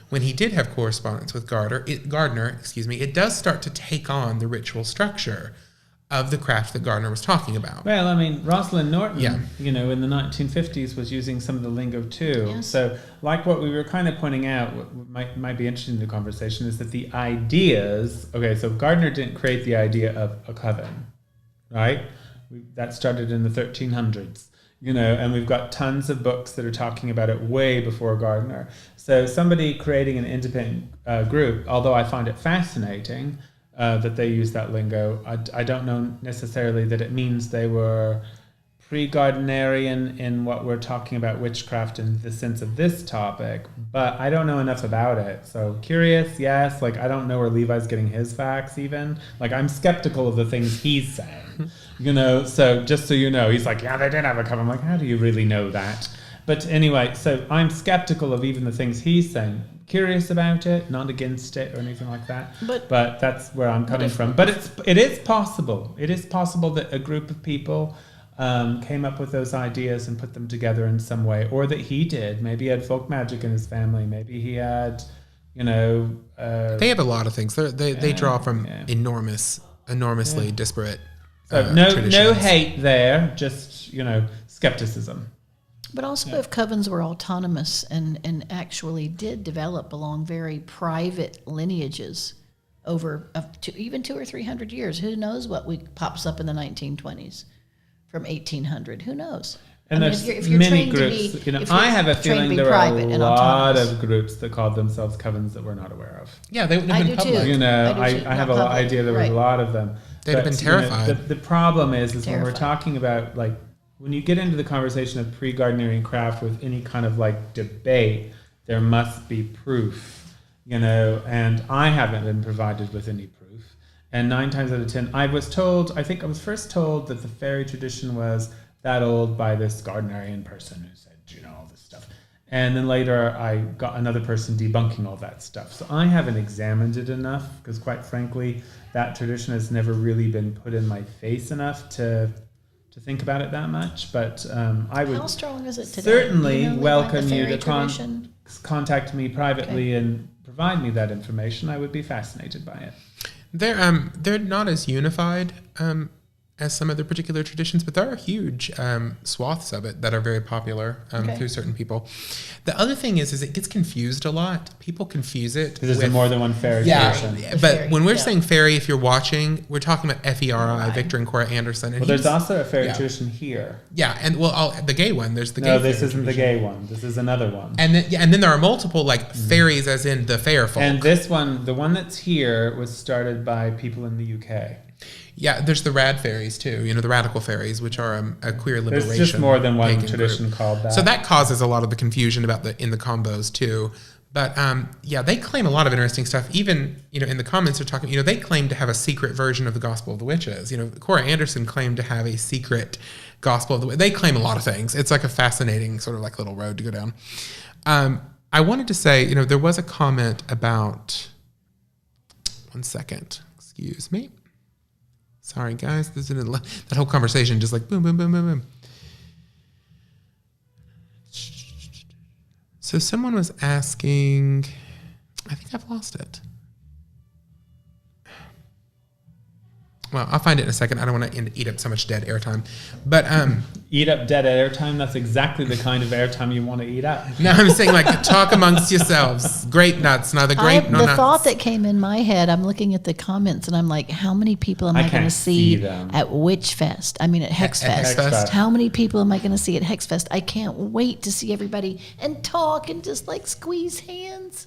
when he did have correspondence with Gardner, it does start to take on the ritual structure of the craft that Gardner was talking about. Well, I mean, Rosalind Norton, in the 1950s was using some of the lingo too. Yes. So, like what we were kind of pointing out, what might be interesting in the conversation is that the ideas. Okay, so Gardner didn't create the idea of a coven, right? That started in the 1300s. And we've got tons of books that are talking about it way before Gardner. So somebody creating an independent group, although I find it fascinating that they use that lingo, I don't know necessarily that it means they were pre-Gardnerian in what we're talking about witchcraft in the sense of this topic, but I don't know enough about it. So curious, yes. I don't know where Levi's getting his facts even. I'm skeptical of the things he's saying. So just so you know, he's like, yeah, they did have a coven. I'm like, how do you really know that? But anyway, so I'm skeptical of even the things he's saying. Curious about it, not against it or anything like that. But that's where I'm coming from. But it is possible. It is possible that a group of people came up with those ideas and put them together in some way, or that he did. Maybe he had folk magic in his family. Maybe he had, they have a lot of things. They draw from enormously disparate. So no hate there, just skepticism. But also if covens were autonomous and actually did develop along very private lineages over even 200 or 300 years, who knows what pops up in the 1920s from 1800? Who knows? And there's many groups. I have a feeling there are a lot of groups that called themselves covens that we're not aware of. Yeah, they wouldn't have been public. I have an idea there was a lot of them. They'd have been terrified. The problem is when we're talking about when you get into the conversation of pre-Gardnerian craft with any kind of like debate, there must be proof, and I haven't been provided with any proof. And 9 times out of 10, I think I was first told that the fairy tradition was that old by this Gardnerian person who said, all this stuff. And then later I got another person debunking all that stuff. So I haven't examined it enough because quite frankly, that tradition has never really been put in my face enough to think about it that much. But I would How strong is it today? certainly Levi, welcome the you fairy to tradition? contact me privately and provide me that information. I would be fascinated by it. They're not as unified as some other particular traditions, but there are huge swaths of it that are very popular through certain people. The other thing is it gets confused a lot. People confuse it. Because there's more than one fairy tradition. But fairy, when we're saying fairy, if you're watching, we're talking about FERI, Right. Victor and Cora Anderson. And Well, there's also a fairy tradition here. Yeah, and the gay one. There's the gay. No, this fairy isn't the tradition. gay one. This is another one. And then there are multiple fairies, as in the fair folk. And this one, the one that's here, was started by people in the UK. Yeah, there's the rad fairies too. The radical fairies, which are a queer liberation. There's just more than one pagan tradition group. called that. So that causes a lot of the confusion about in the combos too. But they claim a lot of interesting stuff. Even in the comments they're talking. They claim to have a secret version of the Gospel of the Witches. Cora Anderson claimed to have a secret Gospel of the Witches. They claim a lot of things. It's like a fascinating sort of like little road to go down. I wanted to say, there was a comment about. One second, excuse me. Sorry, guys. That whole conversation just like boom, boom, boom, boom, boom. So someone was asking, I think I've lost it. Well, I'll find it in a second. I don't want to eat up so much dead airtime. But eat up dead airtime. That's exactly the kind of airtime you want to eat up. no, I'm saying talk amongst yourselves. Grape nuts, neither grape nor The nuts. thought that came in my head, I'm looking at the comments and I'm like, how many people am I going to can't see see them. at Witchfest? I mean, at Hexfest. Hexfest. How many people am I going to see at Hexfest? I can't wait to see everybody and talk and just squeeze hands.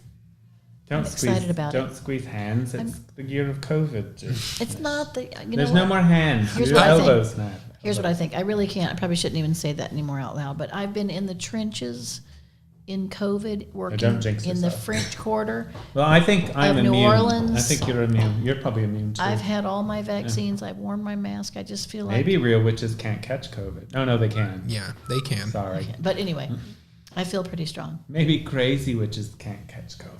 Don't excited about it. Don't squeeze hands. It's the year of COVID. It's not the. There's no more hands. Here's Your what I think. elbows now. Here's what I think. I really can't. I probably shouldn't even say that anymore out loud. But I've been in the trenches in COVID, working don't jinx in the yourself. French Quarter. Well, I think I'm New immune. Orleans. I think you're immune. You're probably immune too. I've had all my vaccines. I've worn my mask. I just feel like. Maybe real witches can't catch COVID. No, they can. Yeah, they can. Sorry. But anyway, I feel pretty strong. Maybe crazy witches can't catch COVID.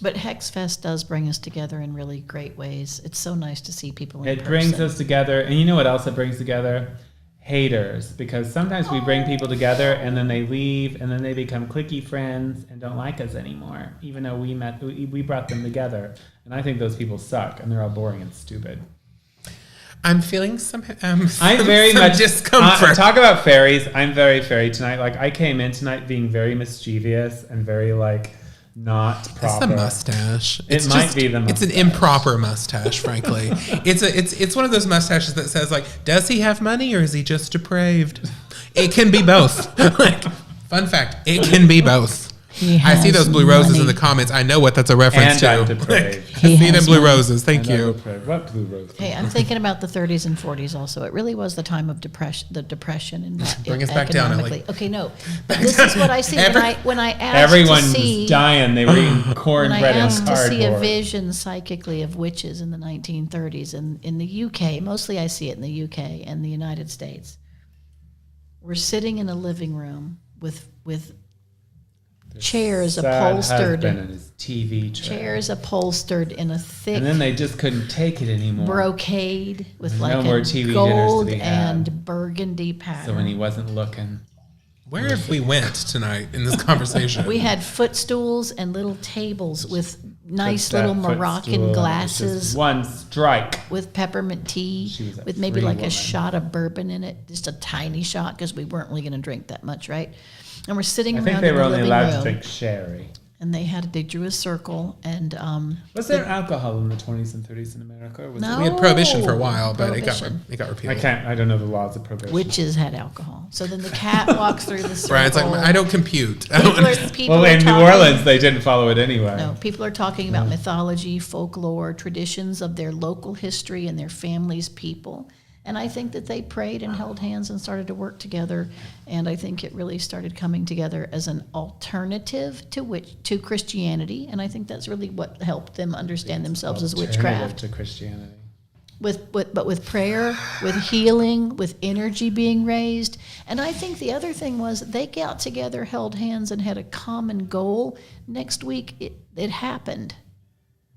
But Hexfest does bring us together in really great ways. It's so nice to see people in It person. brings us together. And you know what else it brings together? Haters. Because sometimes we bring people together and then they leave and then they become cliquey friends and don't like us anymore. Even though we brought them together. And I think those people suck and they're all boring and stupid. I'm feeling some I'm very some much discomfort. Talk about fairies. I'm very fairy tonight. I came in tonight being very mischievous and very not proper. It's the mustache. It might be the It's an mustache. improper mustache, frankly. it's one of those mustaches that says does he have money or is he just depraved? It can be both. Fun fact, it can be both. I see those blue roses in the comments. I know what that's a reference And to. I'm depraved. I see them has blue money. roses. Thank you. What blue rose? Hey, I'm thinking about the 30s and 40s also. It really was the time of depression and Bring us back down, Elie. Okay, no. But this is what I see when I asked Everyone's to see dying. They were eating cornbread when I and asked to see a cardboard. vision psychically of witches in the 1930s and in the UK. Mostly I see it in the UK and the United States. We're sitting in a living room with chairs Sad upholstered, husband and his TV tray. chairs upholstered in a thick And then they just couldn't take it anymore. brocade with No more a TV dinners to gold be had. and burgundy pattern. So when he wasn't looking, Where have we went tonight in this conversation? we had footstools and little tables with nice just that little Moroccan footstool, glasses just one strike. with peppermint tea She was a with maybe free like woman. a shot of bourbon in it, just a tiny shot because we weren't really going to drink that much, right? And we're sitting I around think they in were the only living allowed to room, drink sherry. and they drew a circle, and Was there alcohol in the 20s and 30s in America? Or was No. we had prohibition for a while, but Prohibition. it got I repealed. I don't know the laws of prohibition. witches had alcohol. So then the cat walks through the circle. Brian's like, I don't compute. People Well, are in New talking- Orleans, they didn't follow it anyway. No, people are talking about mythology, folklore, traditions of their local history and their family's people. And I think that they prayed and held hands and started to work together. And I think it really started coming together as an alternative to Christianity. And I think that's really what helped them understand themselves as witchcraft. To Christianity. But with prayer, with healing, with energy being raised. And I think the other thing was they got together, held hands, and had a common goal. Next week, it happened.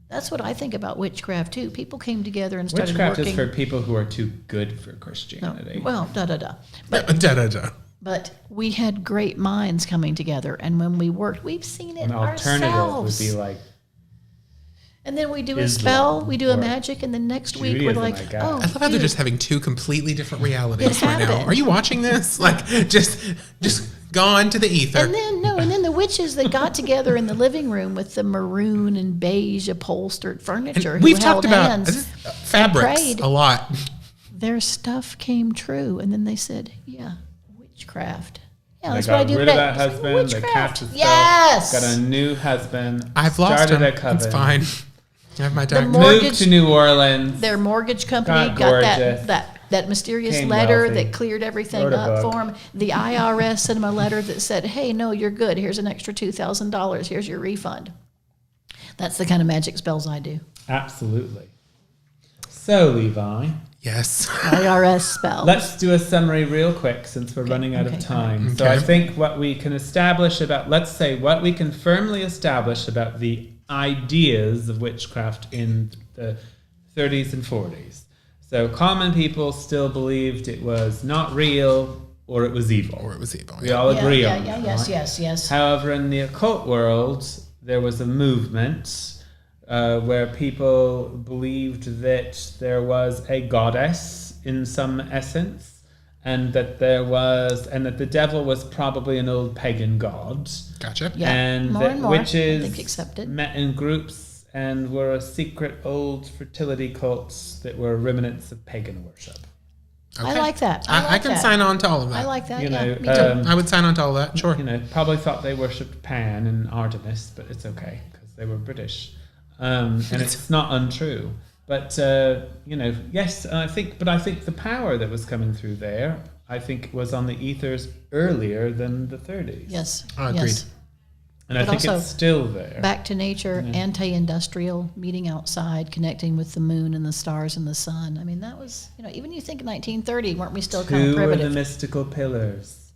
That's what I think about witchcraft, too. People came together and started Witchcraft working. is for people who are too good for Christianity. No, well, But we had great minds coming together. And when we worked, we've seen it An alternative ourselves. would be like, And then we do a Islam spell, we do a or magic, and then next week we're Judaism, like, I guess. oh, I love how they're dude, just having two completely different realities It right now. happened. Are you watching this? Like, just gone to the ether. And then the witches that got together in the living room with the maroon and beige upholstered furniture. And who we've talked held about hands, fabrics prayed. a lot. Their stuff came true, and then they said, "Yeah, witchcraft." Yeah, they that's what I got do rid of today. that It's like husband, they witchcraft. cast his spell, Yes. got a new husband, I've lost started him. a coven, It's fine. I have my time. moved to New Orleans, Their mortgage company Got got gorgeous. that mysterious Came letter wealthy. that cleared everything Wrote a up book. for him. The IRS sent him a letter that said, "Hey, no, you're good. Here's an extra $2,000. Here's your refund." That's the kind of magic spells I do. absolutely. So, Levi, Yes. IRS spells. let's do a summary real quick since we're running out of okay, time. So Okay. I think what we can establish about, let's say, what we can firmly establish about the ideas of witchcraft in the 30s and 40s. So common people still believed it was not real or it was evil. Or it was evil. We all agree yeah, on yeah, that. yes, right? yes. However, in the occult world, there was a movement where people believed that there was a goddess in some essence, and that the devil was probably an old pagan god, Gotcha. Yeah, and more that and more, I witches think, accepted. met in groups and were a secret old fertility cults that were remnants of pagan worship. I Okay. like that. I can sign on to all of that. I like that. You yeah, know, me too. I would sign on to all that. Sure. You know, probably thought they worshipped Pan and Artemis, but it's okay because they were British, and it's not untrue. But you know, yes, I think the power that was coming through there, I think, was on the ethers earlier than the 30s. Yes. I agreed. Yes. and I But think also it's still there. Back to nature, anti-industrial, meeting outside, connecting with the moon and the stars and the sun. I mean, that was, you know, even you think 1930, weren't we still kind of Who were the primitive? mystical pillars?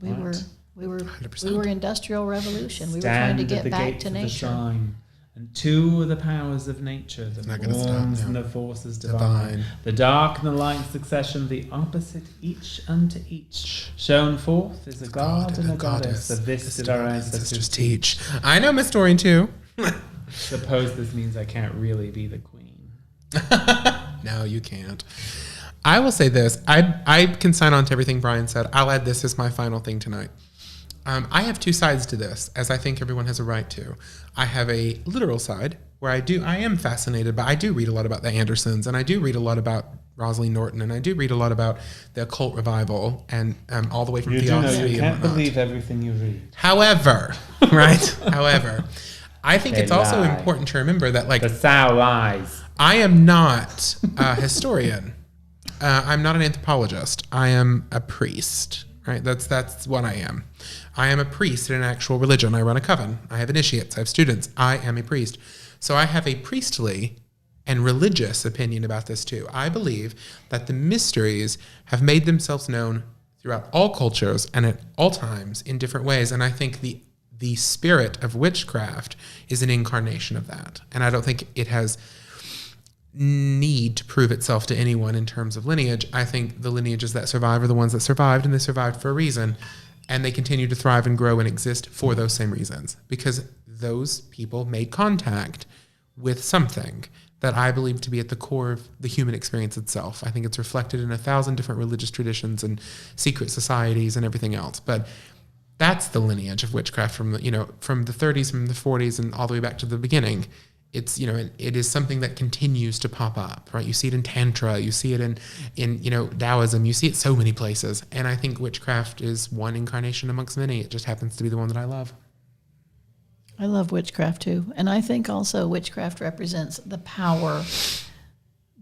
We What? were 100%. industrial revolution. We were trying to Stand get at the back gates to of the nature. shrine. And two of the powers of nature, the Not gonna stop, forms no. and the forces divine. Divine. The dark and the light succession, the opposite each unto each. Shown forth is a god and a goddess. Of this did our ancestors teach. I know Miss Dorian too. Suppose this means I can't really be the queen. No, you can't. I will say this. I can sign on to everything Brian said. I'll add this as my final thing tonight. I have two sides to this, as I think everyone has a right to. I have a literal side where I am fascinated, but I do read a lot about the Andersons, and I do read a lot about Rosalind Norton, and I do read a lot about the occult revival, and all the way from You do know theosophy you and can't whatnot. believe everything you read. However, right? However, I think They it's also lie. important to remember that, like, The sow lies. I am not a historian. I'm not an anthropologist. I am a priest, right? That's what I am. I am a priest in an actual religion. I run a coven. I have initiates. I have students. I am a priest. So I have a priestly and religious opinion about this too. I believe that the mysteries have made themselves known throughout all cultures and at all times in different ways. And I think the spirit of witchcraft is an incarnation of that. And I don't think it has need to prove itself to anyone in terms of lineage. I think the lineages that survive are the ones that survived, and they survived for a reason. And they continue to thrive and grow and exist for those same reasons, because those people made contact with something that I believe to be at the core of the human experience itself. I think it's reflected in 1,000 different religious traditions and secret societies and everything else. But that's the lineage of witchcraft from the 30s, from the 40s, and all the way back to the beginning. It's, it is something that continues to pop up, right? You see it in Tantra, you see it in Taoism, you see it so many places. And I think witchcraft is one incarnation amongst many. It just happens to be the one that I love. I love witchcraft too. And I think also witchcraft represents the power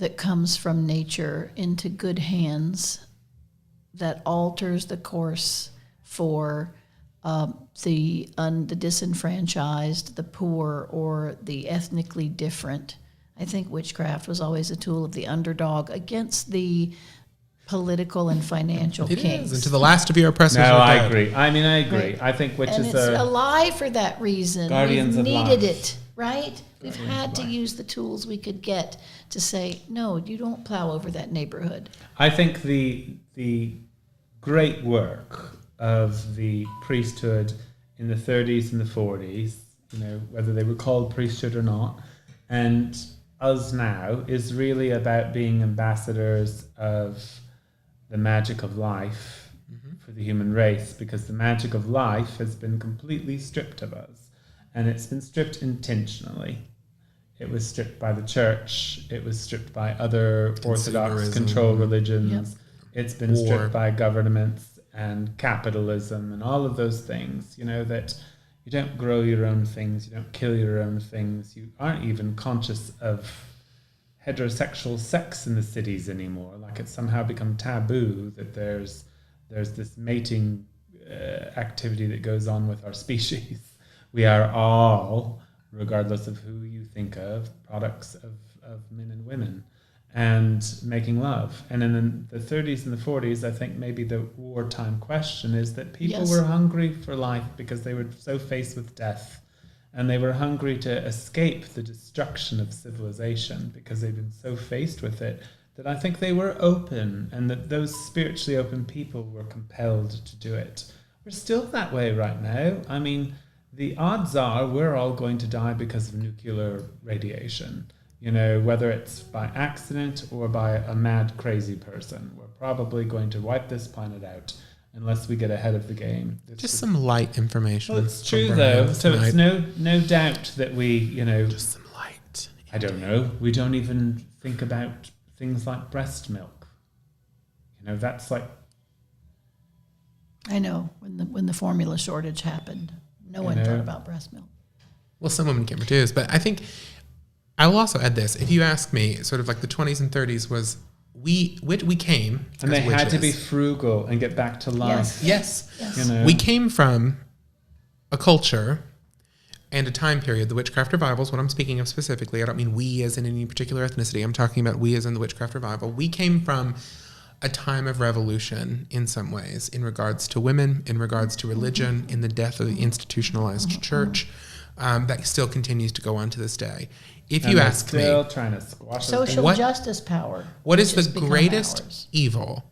that comes from nature into good hands that alters the course for the disenfranchised, the poor, or the ethnically different. I think witchcraft was always a tool of the underdog against the political and financial It kings. is, and to the last of your oppressors. No, are I dead. agree. I mean, I agree. Right. I think And witches it's a are lie for that reason. guardians We've of needed life. it, right? We've had to use the tools we could get to say, no, you don't plow over that neighborhood. I think the great work of the priesthood in the 30s and the 40s, whether they were called priesthood or not, and us now is really about being ambassadors of the magic of life for the human race, because the magic of life has been completely stripped of us, and it's been stripped intentionally. It was stripped by the church. It was stripped by other orthodox Consumerism. control religions. Yep. It's been War. stripped by governments and capitalism and all of those things, that you don't grow your own things, you don't kill your own things, you aren't even conscious of heterosexual sex in the cities anymore. Like, it's somehow become taboo that there's this mating activity that goes on with our species. We are all, regardless of who you think of, products of men and women, and making love. And in the 30s and the 40s, I think maybe the wartime question is that people Yes. were hungry for life because they were so faced with death, and they were hungry to escape the destruction of civilization because they've been so faced with it, that I think they were open, and that those spiritually open people were compelled to do it. We're still that way right now. I mean, the odds are we're all going to die because of nuclear radiation. Whether it's by accident or by a mad, crazy person, we're probably going to wipe this planet out unless we get ahead of the game. Just some light information. Well, it's from true Brian though. So it's tonight. no doubt that we, Just some light. I don't know. We don't even think about things like breast milk. That's like, I know, when the formula shortage happened, no one thought about breast milk. Well, some women can't produce, but I think I will also add this. If you ask me, sort of like the 20s and 30s was we came and as they had to be witches. frugal and get back to life. Yes. Yes. We came from a culture and a time period, the Witchcraft Revival is what I'm speaking of specifically. I don't mean we as in any particular ethnicity. I'm talking about we as in the Witchcraft Revival. We came from a time of revolution in some ways, in regards to women, in regards to religion, in the death of the institutionalized church. That still continues to go on to this day. If And you they're ask still me, trying to squash us. Social What- justice power. what is which the has become greatest ours. evil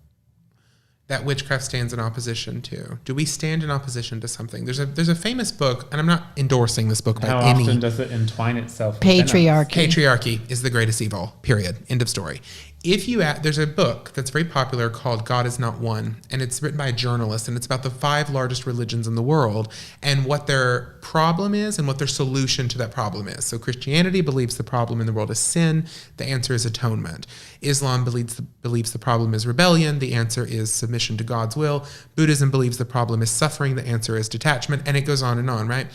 that witchcraft stands in opposition to? Do we stand in opposition to something? There's a famous book, and I'm not endorsing this book by How any. often does it entwine itself within us? Patriarchy. Patriarchy is the greatest evil, period. End of story. There's a book that's very popular called God Is Not One, and it's written by a journalist, and it's about the 5 largest religions in the world and what their problem is and what their solution to that problem is. So Christianity believes the problem in the world is sin. The answer is atonement. Islam believes the problem is rebellion. The answer is submission to God's will. Buddhism believes the problem is suffering. The answer is detachment, and it goes on, right?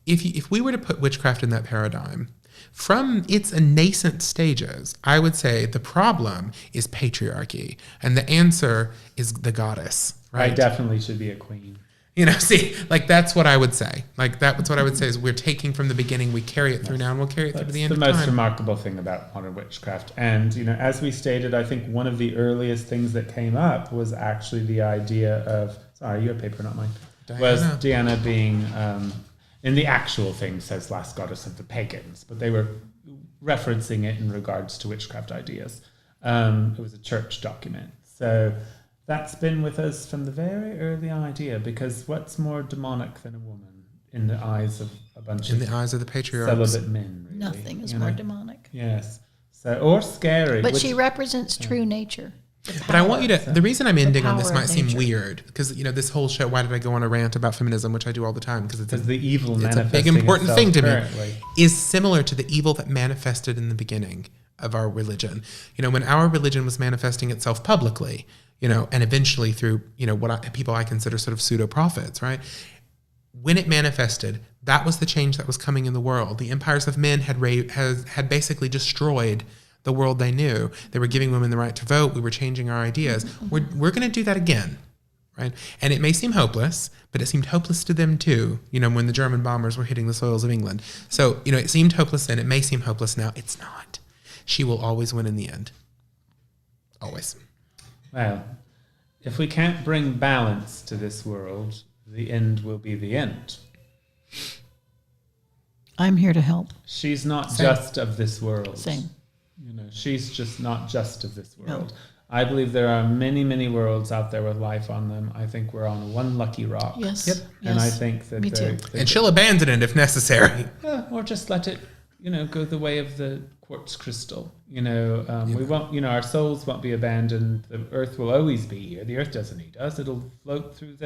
If we were to put witchcraft in that paradigm, from its nascent stages, I would say the problem is patriarchy, and the answer is the goddess, right? I definitely should be a queen. That's what I would say. That's what I would say is we're taking from the beginning, we carry it through now, and we'll carry it through to the end the of most time. remarkable thing about modern witchcraft. And, as we stated, I think one of the earliest things that came up was actually the idea of, sorry, your paper, not mine, was Diana being, in the actual thing says last goddess of the pagans, but they were referencing it in regards to witchcraft ideas. It was a church document. So that's been with us from the very early idea, because what's more demonic than a woman in the eyes of a bunch In of the eyes of the patriarchs. celibate men? Really, Nothing is more demonic. Yes. So, or scary. But which- she represents true nature. But I want you to, the reason I'm ending on this power might of seem nature. weird, because, this whole show, why did I go on a rant about feminism, which I do all the time, because because the evil it's a manifesting big important itself thing to currently. me, is similar to the evil that manifested in the beginning of our religion. When our religion was manifesting itself publicly, and eventually through, people I consider sort of pseudo-prophets, right? When it manifested, that was the change that was coming in the world. The empires of men had basically destroyed the world they knew. They were giving women the right to vote. We were changing our ideas. We're going to do that again, right? And it may seem hopeless, but it seemed hopeless to them too, when the German bombers were hitting the soils of England. So, it seemed hopeless then. It may seem hopeless now. It's not. She will always win in the end. Always. Well, if we can't bring balance to this world, the end will be the end. I'm here to help. She's not Same. just of this world. Same. She's just not just of this world. No. I believe there are many, many worlds out there with life on them. I think we're on one lucky rock. Yes. Yep. And I Yes. think that Me too. And she'll abandon it if necessary. or just let it, go the way of the quartz crystal. We won't, our souls won't be abandoned. The earth will always be here. The earth doesn't need us. It'll float through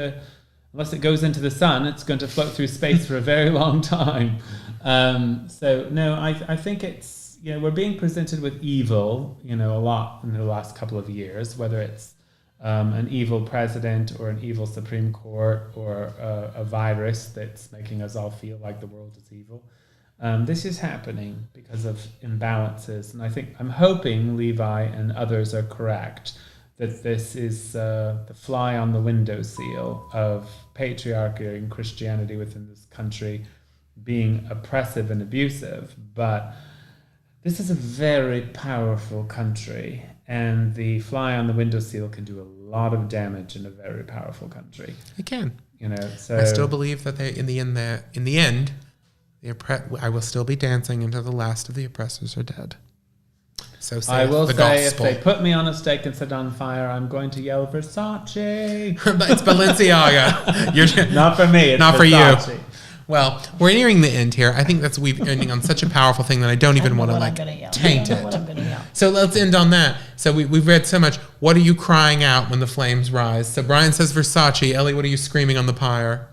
unless it goes into the sun, it's going to float through space for a very long time. I think it's, we're being presented with evil, a lot in the last couple of years, whether it's an evil president or an evil Supreme Court or a virus that's making us all feel like the world is evil. This is happening because of imbalances. And I'm hoping Levi and others are correct that this is the fly on the windowsill of patriarchy and Christianity within this country being oppressive and abusive. But this is a very powerful country, and the fly on the windowsill can do a lot of damage in a very powerful country. It can. So I still believe that in the end, I will still be dancing until the last of the oppressors are dead. So I will the say, gospel. if they put me on a stake and set on fire, I'm going to yell Versace. But it's Balenciaga. Not for me. It's not Versace. for you. Well, we're nearing the end here. I think we're ending on such a powerful thing that I don't even want to taint it. What I'm gonna yell. So let's end on that. So we've read so much. What are you crying out when the flames rise? So Brian says Versace. Elie, what are you screaming on the pyre?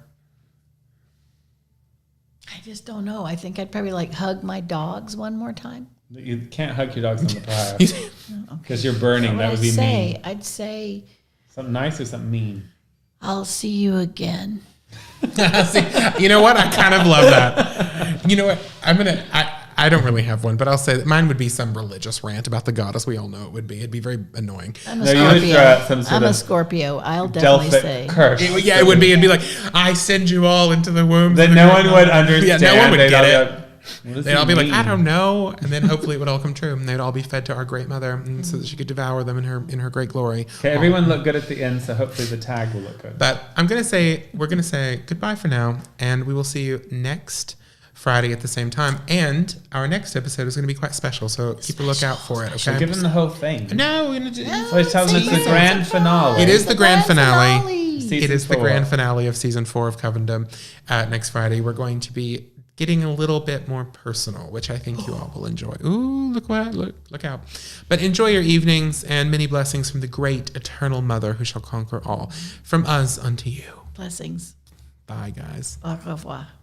I just don't know. I think I'd probably hug my dogs one more time. You can't hug your dogs on the pyre because you're burning. That would be mean. I'd say, Something nice or something mean? I'll see you again. See, you know what? I kind of love that. You know what? I don't really have one, but I'll say that mine would be some religious rant about the goddess. We all know it would be. It'd be very annoying. I'm a No, you would Scorpio. throw out some sort I'm a of Scorpio. I'll definitely Delphic say. curse. It would be. It'd be like, I send you all into the womb. that no one would understand. Yeah, no one would They'd get all it. be like, what does They'd all he be like, mean? I don't know, and then hopefully it would all come true, and they'd all be fed to our great mother, and so that she could devour them in her great glory. Okay, everyone look good at the end, so hopefully the tag will look good. But we're gonna say goodbye for now, and we will see you next Friday at the same time. And our next episode is gonna be quite special, so keep a lookout for it. So Okay. give them the whole thing. No, we're gonna do. So he's telling us the grand finale. It is the grand finale. Season It is the 4. grand finale of season 4 of Covendom. Next Friday, we're going to be getting a little bit more personal, which I think you all will enjoy. Ooh, look out. But enjoy your evenings, and many blessings from the great eternal mother who shall conquer all. From us unto you. Blessings. Bye, guys. Au revoir.